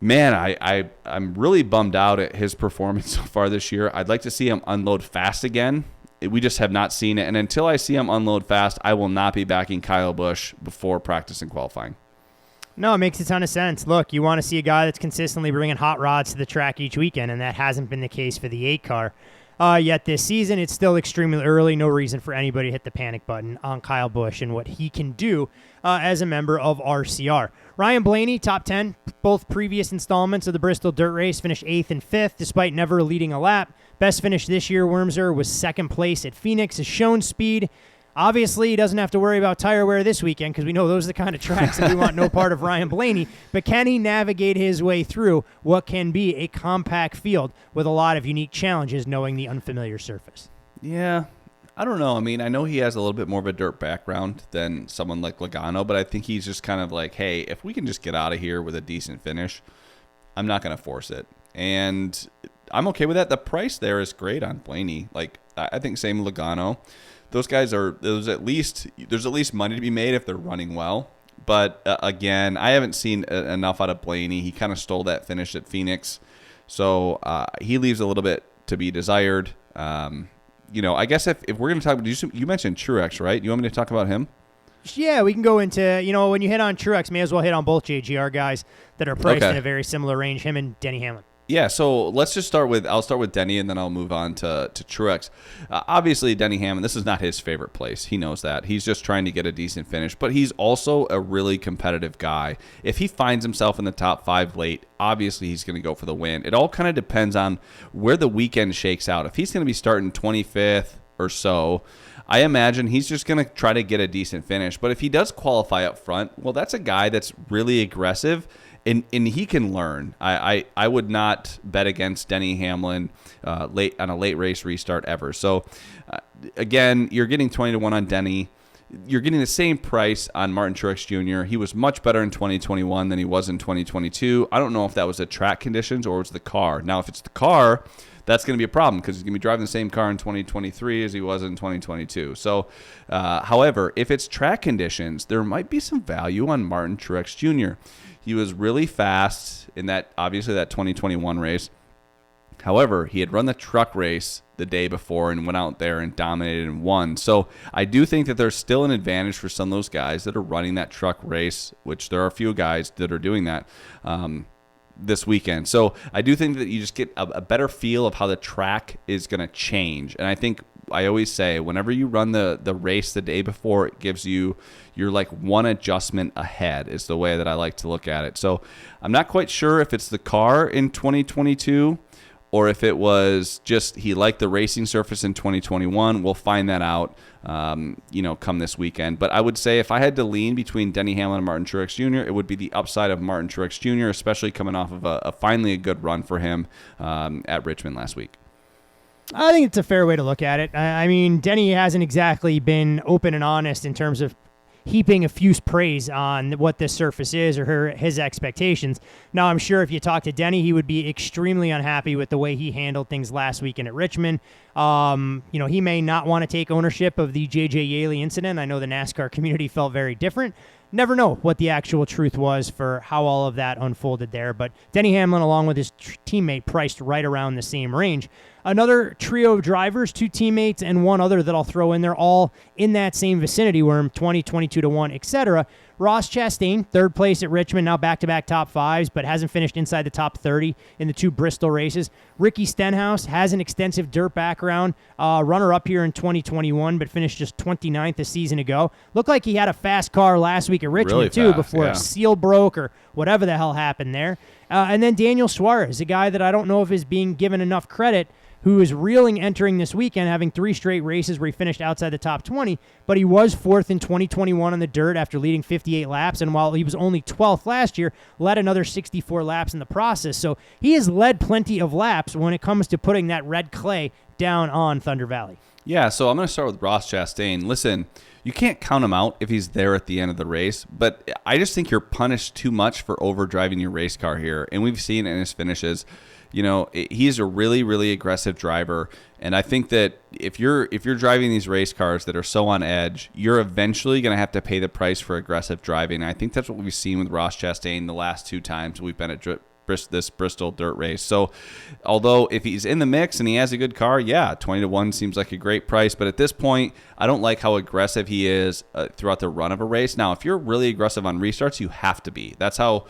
man, I'm really bummed out at his performance so far this year. I'd like to see him unload fast again. We just have not seen it. And until I see him unload fast, I will not be backing Kyle Busch before practice and qualifying. No, it makes a ton of sense. Look, you want to see a guy that's consistently bringing hot rods to the track each weekend, and that hasn't been the case for the 8 car. Yet this season, it's still extremely early. No reason for anybody to hit the panic button on Kyle Busch and what he can do as a member of RCR. Ryan Blaney, top 10, both previous installments of the Bristol Dirt Race, finished 8th and 5th despite never leading a lap. Best finish this year, Wormser, was 2nd place at Phoenix, has shown speed. Obviously, he doesn't have to worry about tire wear this weekend because we know those are the kind of tracks that we want no part of Ryan Blaney. But can he navigate his way through what can be a compact field with a lot of unique challenges knowing the unfamiliar surface? Yeah, I don't know. I mean, I know he has a little bit more of a dirt background than someone like Logano, but I think he's just kind of like, hey, if we can just get out of here with a decent finish, I'm not going to force it. And I'm okay with that. The price there is great on Blaney. Like, I think same Logano. Those guys there's at least money to be made if they're running well. But again, I haven't seen enough out of Blaney. He kind of stole that finish at Phoenix. So he leaves a little bit to be desired. I guess if we're going to talk, you mentioned Truex, right? You want me to talk about him? Yeah, we can go into, when you hit on Truex, may as well hit on both JGR guys that are priced in a very similar range, him and Denny Hamlin. Yeah, so let's just I'll start with Denny, and then I'll move on to Truex. Obviously, Denny Hamlin, this is not his favorite place. He knows that. He's just trying to get a decent finish, but he's also a really competitive guy. If he finds himself in the top 5 late, obviously he's going to go for the win. It all kind of depends on where the weekend shakes out. If he's going to be starting 25th or so, I imagine he's just going to try to get a decent finish. But if he does qualify up front, well, that's a guy that's really aggressive. And he can learn. I would not bet against Denny Hamlin late on a late race restart ever. So, again, you're getting 20-1 on Denny. You're getting the same price on Martin Truex Jr. He was much better in 2021 than he was in 2022. I don't know if that was the track conditions or it was the car. Now, if it's the car, that's going to be a problem because he's going to be driving the same car in 2023 as he was in 2022. So, however, if it's track conditions, there might be some value on Martin Truex Jr. He was really fast in that 2021 race. However, he had run the truck race the day before and went out there and dominated and won. So I do think that there's still an advantage for some of those guys that are running that truck race, which there are a few guys that are doing that this weekend. So I do think that you just get a better feel of how the track is going to change. And I think I always say, whenever you run the race the day before, it gives you're like one adjustment ahead is the way that I like to look at it. So I'm not quite sure if it's the car in 2022 or if it was just he liked the racing surface in 2021. We'll find that out, come this weekend. But I would say if I had to lean between Denny Hamlin and Martin Truex Jr., it would be the upside of Martin Truex Jr., especially coming off of a finally a good run for him at Richmond last week. I think it's a fair way to look at it. I mean, Denny hasn't exactly been open and honest in terms of heaping effuse praise on what this surface is or his expectations. Now, I'm sure if you talk to Denny, he would be extremely unhappy with the way he handled things last weekend at Richmond. He may not want to take ownership of the J.J. Yaley incident. I know the NASCAR community felt very different. Never know what the actual truth was for how all of that unfolded there. But Denny Hamlin, along with his teammate, priced right around the same range. Another trio of drivers, 2 teammates, and one other that I'll throw in there, all in that same vicinity, where 20, 22-1, etc. Ross Chastain, 3rd place at Richmond, now back-to-back top 5s, but hasn't finished inside the top 30 in the 2 Bristol races. Ricky Stenhouse has an extensive dirt background, runner-up here in 2021, but finished just 29th a season ago. Looked like he had a fast car last week at Richmond, really too, before a seal broke or whatever the hell happened there. And then Daniel Suarez, a guy that I don't know if is being given enough credit, who is reeling entering this weekend, having 3 straight races where he finished outside the top 20, but he was 4th in 2021 on the dirt after leading 58 laps, and while he was only 12th last year, led another 64 laps in the process. So he has led plenty of laps when it comes to putting that red clay down on Thunder Valley. Yeah, so I'm going to start with Ross Chastain. Listen, you can't count him out if he's there at the end of the race, but I just think you're punished too much for overdriving your race car here, and we've seen it in his finishes. He's a really, really aggressive driver, and I think that if you're driving these race cars that are so on edge, you're eventually going to have to pay the price for aggressive driving. And I think that's what we've seen with Ross Chastain the last 2 times we've been at this Bristol dirt race. So although if he's in the mix and he has a good car, 20-1 seems like a great price. But at this point, I don't like how aggressive he is throughout the run of a race. Now, if you're really aggressive on restarts, you have to be. That's how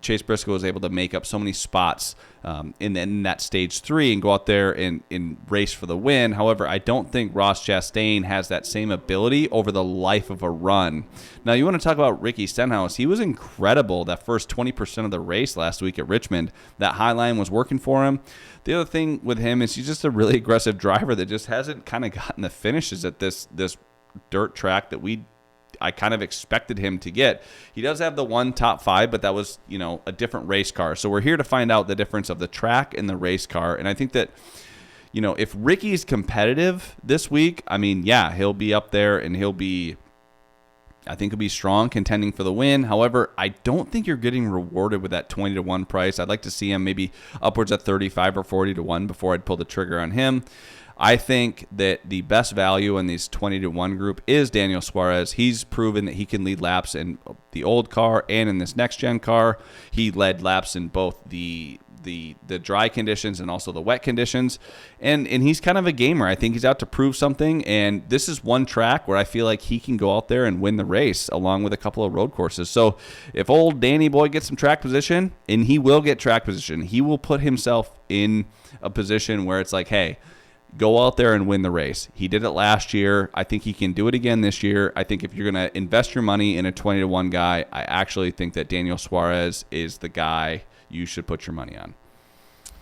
Chase Briscoe was able to make up so many spots in that stage 3 and go out there and race for the win. However, I don't think Ross Chastain has that same ability over the life of a run. Now, you want to talk about Ricky Stenhouse. He was incredible that first 20% of the race last week at Richmond. That high line was working for him. The other thing with him is he's just a really aggressive driver that just hasn't kind of gotten the finishes at this dirt track that I kind of expected him to get. He does have the 1 top 5, but that was, a different race car. So we're here to find out the difference of the track and the race car. And I think that, if Ricky's competitive this week, he'll be up there and he'll be strong, contending for the win. However, I don't think you're getting rewarded with that 20-1 price. I'd like to see him maybe upwards at 35 or 40-1 before I'd pull the trigger on him. I think that the best value in these 20-1 group is Daniel Suarez. He's proven that he can lead laps in the old car and in this next-gen car. He led laps in both the dry conditions and also the wet conditions. And he's kind of a gamer. I think he's out to prove something. And this is one track where I feel like he can go out there and win the race along with a couple of road courses. So if old Danny boy gets some track position, and he will get track position, he will put himself in a position where it's like, hey, go out there and win the race. He did it last year. I think he can do it again this year. I think if you're going to invest your money in a 20-1 guy, I actually think that Daniel Suarez is the guy you should put your money on.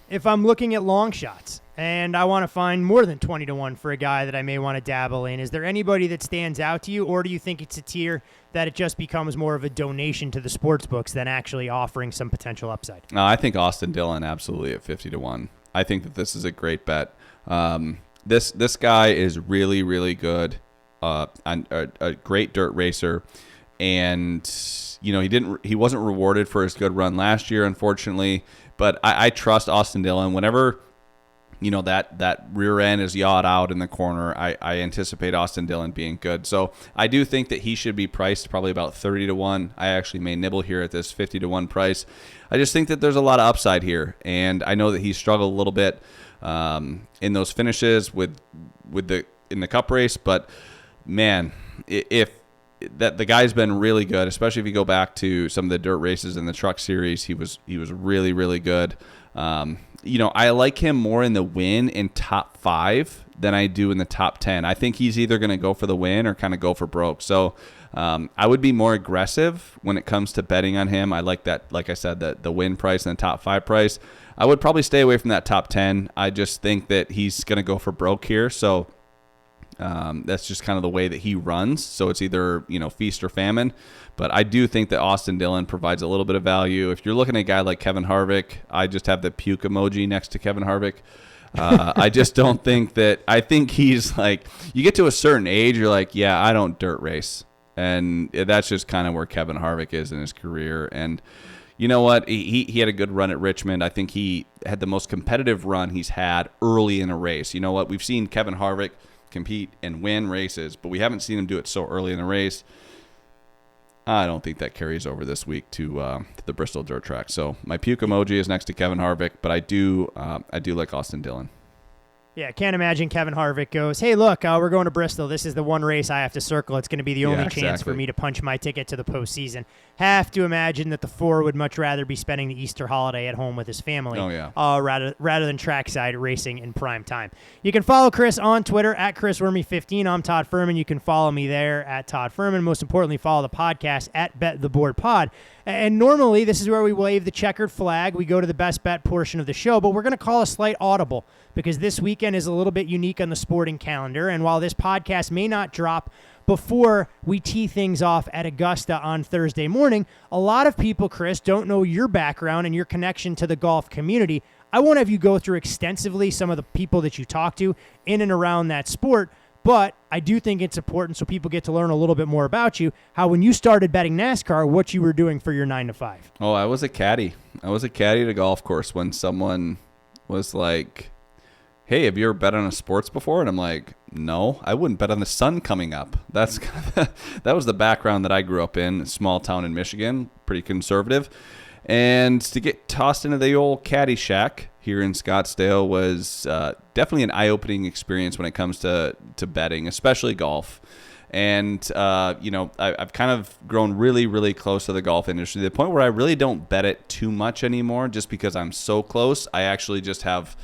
If I'm looking at long shots and I want to find more than 20-1 for a guy that I may want to dabble in, is there anybody that stands out to you, or do you think it's a tier that it just becomes more of a donation to the sports books than actually offering some potential upside? No, I think Austin Dillon absolutely at 50-1. I think that this is a great bet. This guy is really, really good, a great dirt racer, and he wasn't rewarded for his good run last year, unfortunately. But I trust Austin Dillon. Whenever that rear end is yawed out in the corner, I anticipate Austin Dillon being good. So I do think that he should be priced probably about 30-1. I actually may nibble here at this 50-1 price. I just think that there's a lot of upside here, and I know that he struggled a little bit in those finishes in the Cup race. But man, if that the guy's been really good, especially if you go back to some of the dirt races in the Truck Series. He was really, really good. I like him more in the win in top 5 than I do in the top 10. I think he's either going to go for the win or kind of go for broke. So I would be more aggressive when it comes to betting on him. I like that, like I said, the win price and the top 5 price. I would probably stay away from that top 10. I just think that he's going to go for broke here. So that's just kind of the way that he runs. So it's either, feast or famine. But I do think that Austin Dillon provides a little bit of value. If you're looking at a guy like Kevin Harvick, I just have the puke emoji next to Kevin Harvick. I just don't think that – I think he's like – you get to a certain age, you're like, yeah, I don't dirt race. And that's just kind of where Kevin Harvick is in his career. And you know what? He had a good run at Richmond. I think he had the most competitive run he's had early in a race. You know what? We've seen Kevin Harvick compete and win races, but we haven't seen him do it so early in the race. I don't think that carries over this week to the Bristol dirt track. So my puke emoji is next to Kevin Harvick, but I do like Austin Dillon. Yeah, can't imagine Kevin Harvick goes, hey, look, we're going to Bristol. This is the one race I have to circle. It's going to be the only chance for me to punch my ticket to the postseason. Have to imagine that the 4 would much rather be spending the Easter holiday at home with his family rather than trackside racing in prime time. You can follow Chris on Twitter at ChrisWormy15. I'm Todd Furman. You can follow me there at Todd Furman. Most importantly, follow the podcast at Bet the Board Pod. And normally, this is where we wave the checkered flag. We go to the best bet portion of the show, but we're going to call a slight audible because this weekend is a little bit unique on the sporting calendar. And while this podcast may not drop before we tee things off at Augusta on Thursday morning, a lot of people, Chris, don't know your background and your connection to the golf community. I won't have you go through extensively some of the people that you talk to in and around that sport, but I do think it's important so people get to learn a little bit more about you, how when you started betting NASCAR, what you were doing for your 9 to 5. Oh, I was a caddy. I was a caddy at a golf course when someone was like, hey, have you ever bet on a sports before? And I'm like, no, I wouldn't bet on the sun coming up. That was the background that I grew up in, a small town in Michigan, pretty conservative. And to get tossed into the old caddy shack here in Scottsdale was definitely an eye-opening experience when it comes to betting, especially golf. And, I've kind of grown really, really close to the golf industry to the point where I really don't bet it too much anymore just because I'm so close. I actually just have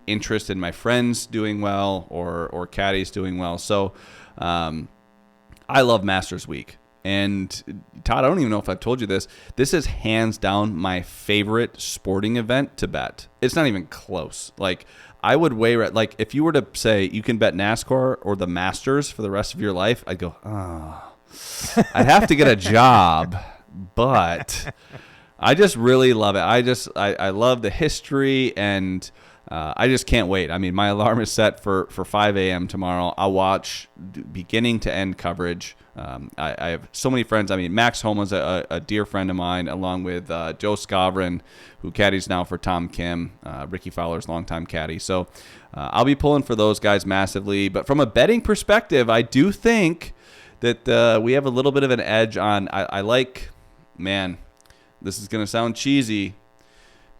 interest in my friends doing well or caddies doing well. So I love Masters Week. And Todd, I don't even know if I've told you this. This is hands down my favorite sporting event to bet. It's not even close. Like I would like if you were to say you can bet NASCAR or the Masters for the rest of your life, I'd go, I'd have to get a job, but I just really love it. I love the history and I just can't wait. I mean, my alarm is set for 5 a.m. tomorrow. I'll watch beginning to end coverage. I have so many friends. I mean, Max Homa's a dear friend of mine, along with Joe Scavron, who caddies now for Tom Kim, Ricky Fowler's longtime caddy. So I'll be pulling for those guys massively. But from a betting perspective, I do think that we have a little bit of an edge on. I like, man, this is going to sound cheesy,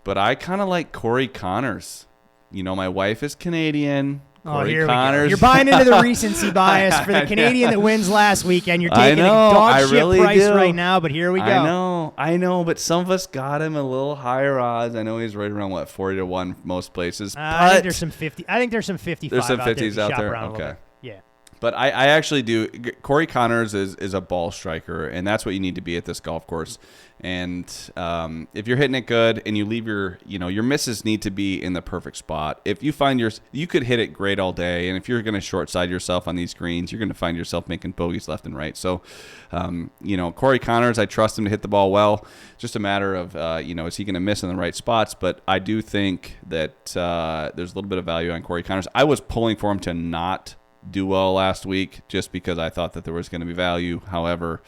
but I kind of like Corey Connors. You know, my wife is Canadian. Corey Connors. You're buying into the recency bias for the Canadian that wins last weekend. You're taking a dog shit price right now, but here we go. I know, but some of us got him a little higher odds. I know he's right around 40-1 most places. I think there's some 50. I think there's some 55. There's some 50s out there. Okay. Yeah. But I actually do. Corey Connors is a ball striker, and that's what you need to be at this golf course. And if you're hitting it good and you leave your misses need to be in the perfect spot. If you find you could hit it great all day, and if you're going to short side yourself on these greens, you're going to find yourself making bogeys left and right. So, Corey Connors, I trust him to hit the ball well. Just a matter of, is he going to miss in the right spots? But I do think that there's a little bit of value on Corey Connors. I was pulling for him to not do well last week just because I thought that there was going to be value. However,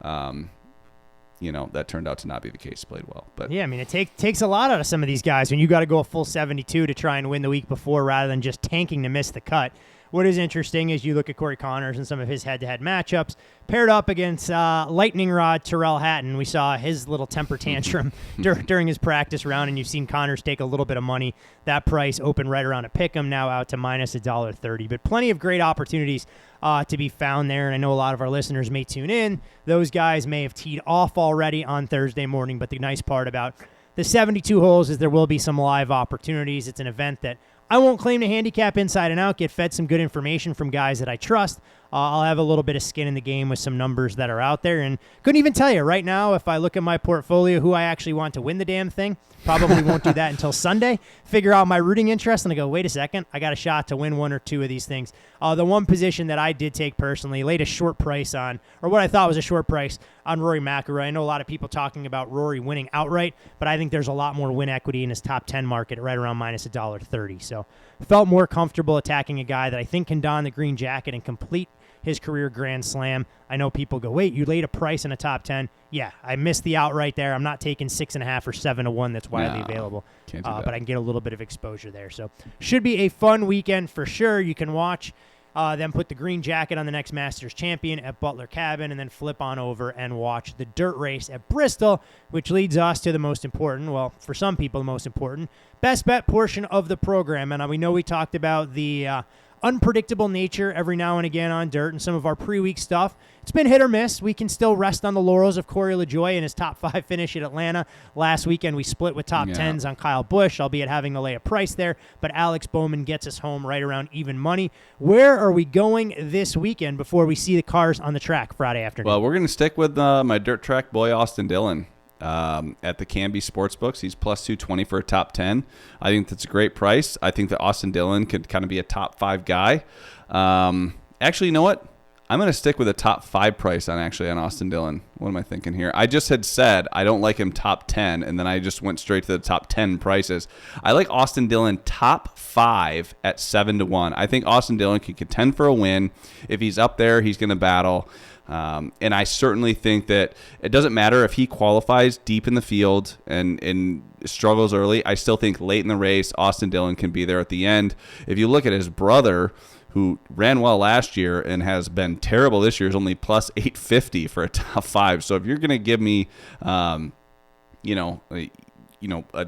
that turned out to not be the case. Played well, but yeah, I mean, it takes a lot out of some of these guys when you got to go a full 72 to try and win the week before rather than just tanking to miss the cut. What is interesting is you look at Corey Connors and some of his head-to-head matchups paired up against lightning rod Tyrrell Hatton. We saw his little temper tantrum during his practice round, and you've seen Connors take a little bit of money. That price opened right around a pick'em, now out to minus $1.30. But plenty of great opportunities to be found there, and I know a lot of our listeners may tune in. Those guys may have teed off already on Thursday morning, but the nice part about the 72 holes is there will be some live opportunities. It's an event that I won't claim to handicap inside and out, get fed some good information from guys that I trust. I'll have a little bit of skin in the game with some numbers that are out there, and couldn't even tell you right now if I look at my portfolio who I actually want to win the damn thing. Probably won't do that until Sunday. Figure out my rooting interest, and I go, wait a second, I got a shot to win one or two of these things. The one position that I did take personally, laid a short price on, or what I thought was a short price on Rory McIlroy. I know a lot of people talking about Rory winning outright, but I think there's a lot more win equity in his top 10 market, right around minus $1.30. So felt more comfortable attacking a guy that I think can don the green jacket and complete his career Grand Slam. I know people go, wait, you laid a price in a top 10. Yeah, I missed the outright there. I'm not taking 6.5 or 7-1 that's widely available. Can't do that. But I can get a little bit of exposure there. So should be a fun weekend for sure. You can watch them put the green jacket on the next Masters champion at Butler Cabin, and then flip on over and watch the dirt race at Bristol, which leads us to the most important, well, for some people, the most important, best bet portion of the program. And we know we talked about the unpredictable nature every now and again on dirt and some of our pre-week stuff. It's been hit or miss. We can still rest on the laurels of Corey LaJoie and his top 5 finish at Atlanta. Last weekend, we split with top 10s on Kyle Busch, albeit having to lay a price there, but Alex Bowman gets us home right around even money. Where are we going this weekend before we see the cars on the track Friday afternoon? Well, we're going to stick with my dirt track boy, Austin Dillon. At the Canby Sportsbooks, he's plus 220 for a top 10. I think that's a great price. I think that Austin Dillon could kind of be a top 5 guy. Actually, you know what? I'm going to stick with a top 5 price on Austin Dillon. What am I thinking here? I just had said I don't like him top 10, and then I just went straight to the top 10 prices. I like Austin Dillon top 5 at 7-1. I think Austin Dillon can contend for a win. If he's up there, he's going to battle. And I certainly think that it doesn't matter if he qualifies deep in the field and struggles early. I still think late in the race, Austin Dillon can be there at the end. If you look at his brother, who ran well last year and has been terrible this year, is only plus 850 for a top 5. So if you're going to give me, a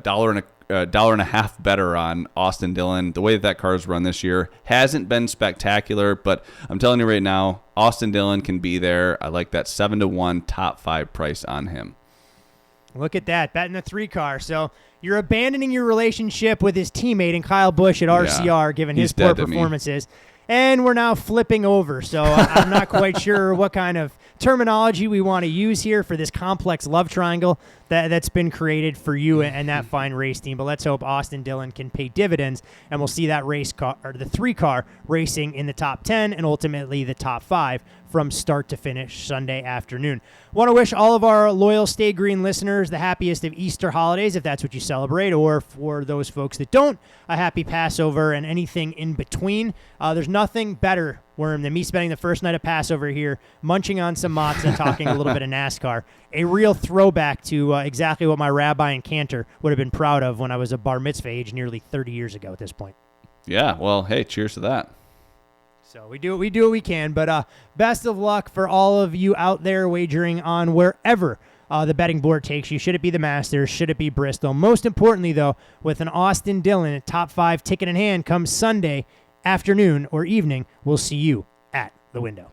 dollar and a half better on Austin Dillon, the way that car's run this year hasn't been spectacular, but I'm telling you right now, Austin Dillon can be there. I like that 7-1 top 5 price on him. Look at that, betting the 3 car. So you're abandoning your relationship with his teammate in Kyle Busch at RCR, given his poor performances. And we're now flipping over. So I'm not quite sure what kind of terminology we want to use here for this complex love triangle that's been created for you and that fine race team. But let's hope Austin Dillon can pay dividends, and we'll see that race car, or the 3 car, racing in the top 10 and ultimately the top 5 from start to finish Sunday afternoon. Want to wish all of our loyal Stay Green listeners the happiest of Easter holidays, if that's what you celebrate, or for those folks that don't, a happy Passover and anything in between. There's nothing better, Worm, than me spending the first night of Passover here, munching on some matzah, talking a little bit of NASCAR. A real throwback to exactly what my rabbi and cantor would have been proud of when I was a bar mitzvah age nearly 30 years ago at this point. Yeah, well, hey, cheers to that. So we do what we can, but best of luck for all of you out there wagering on wherever the betting board takes you. Should it be the Masters? Should it be Bristol? Most importantly, though, with an Austin Dillon top 5 ticket in hand come Sunday afternoon or evening, we'll see you at the window.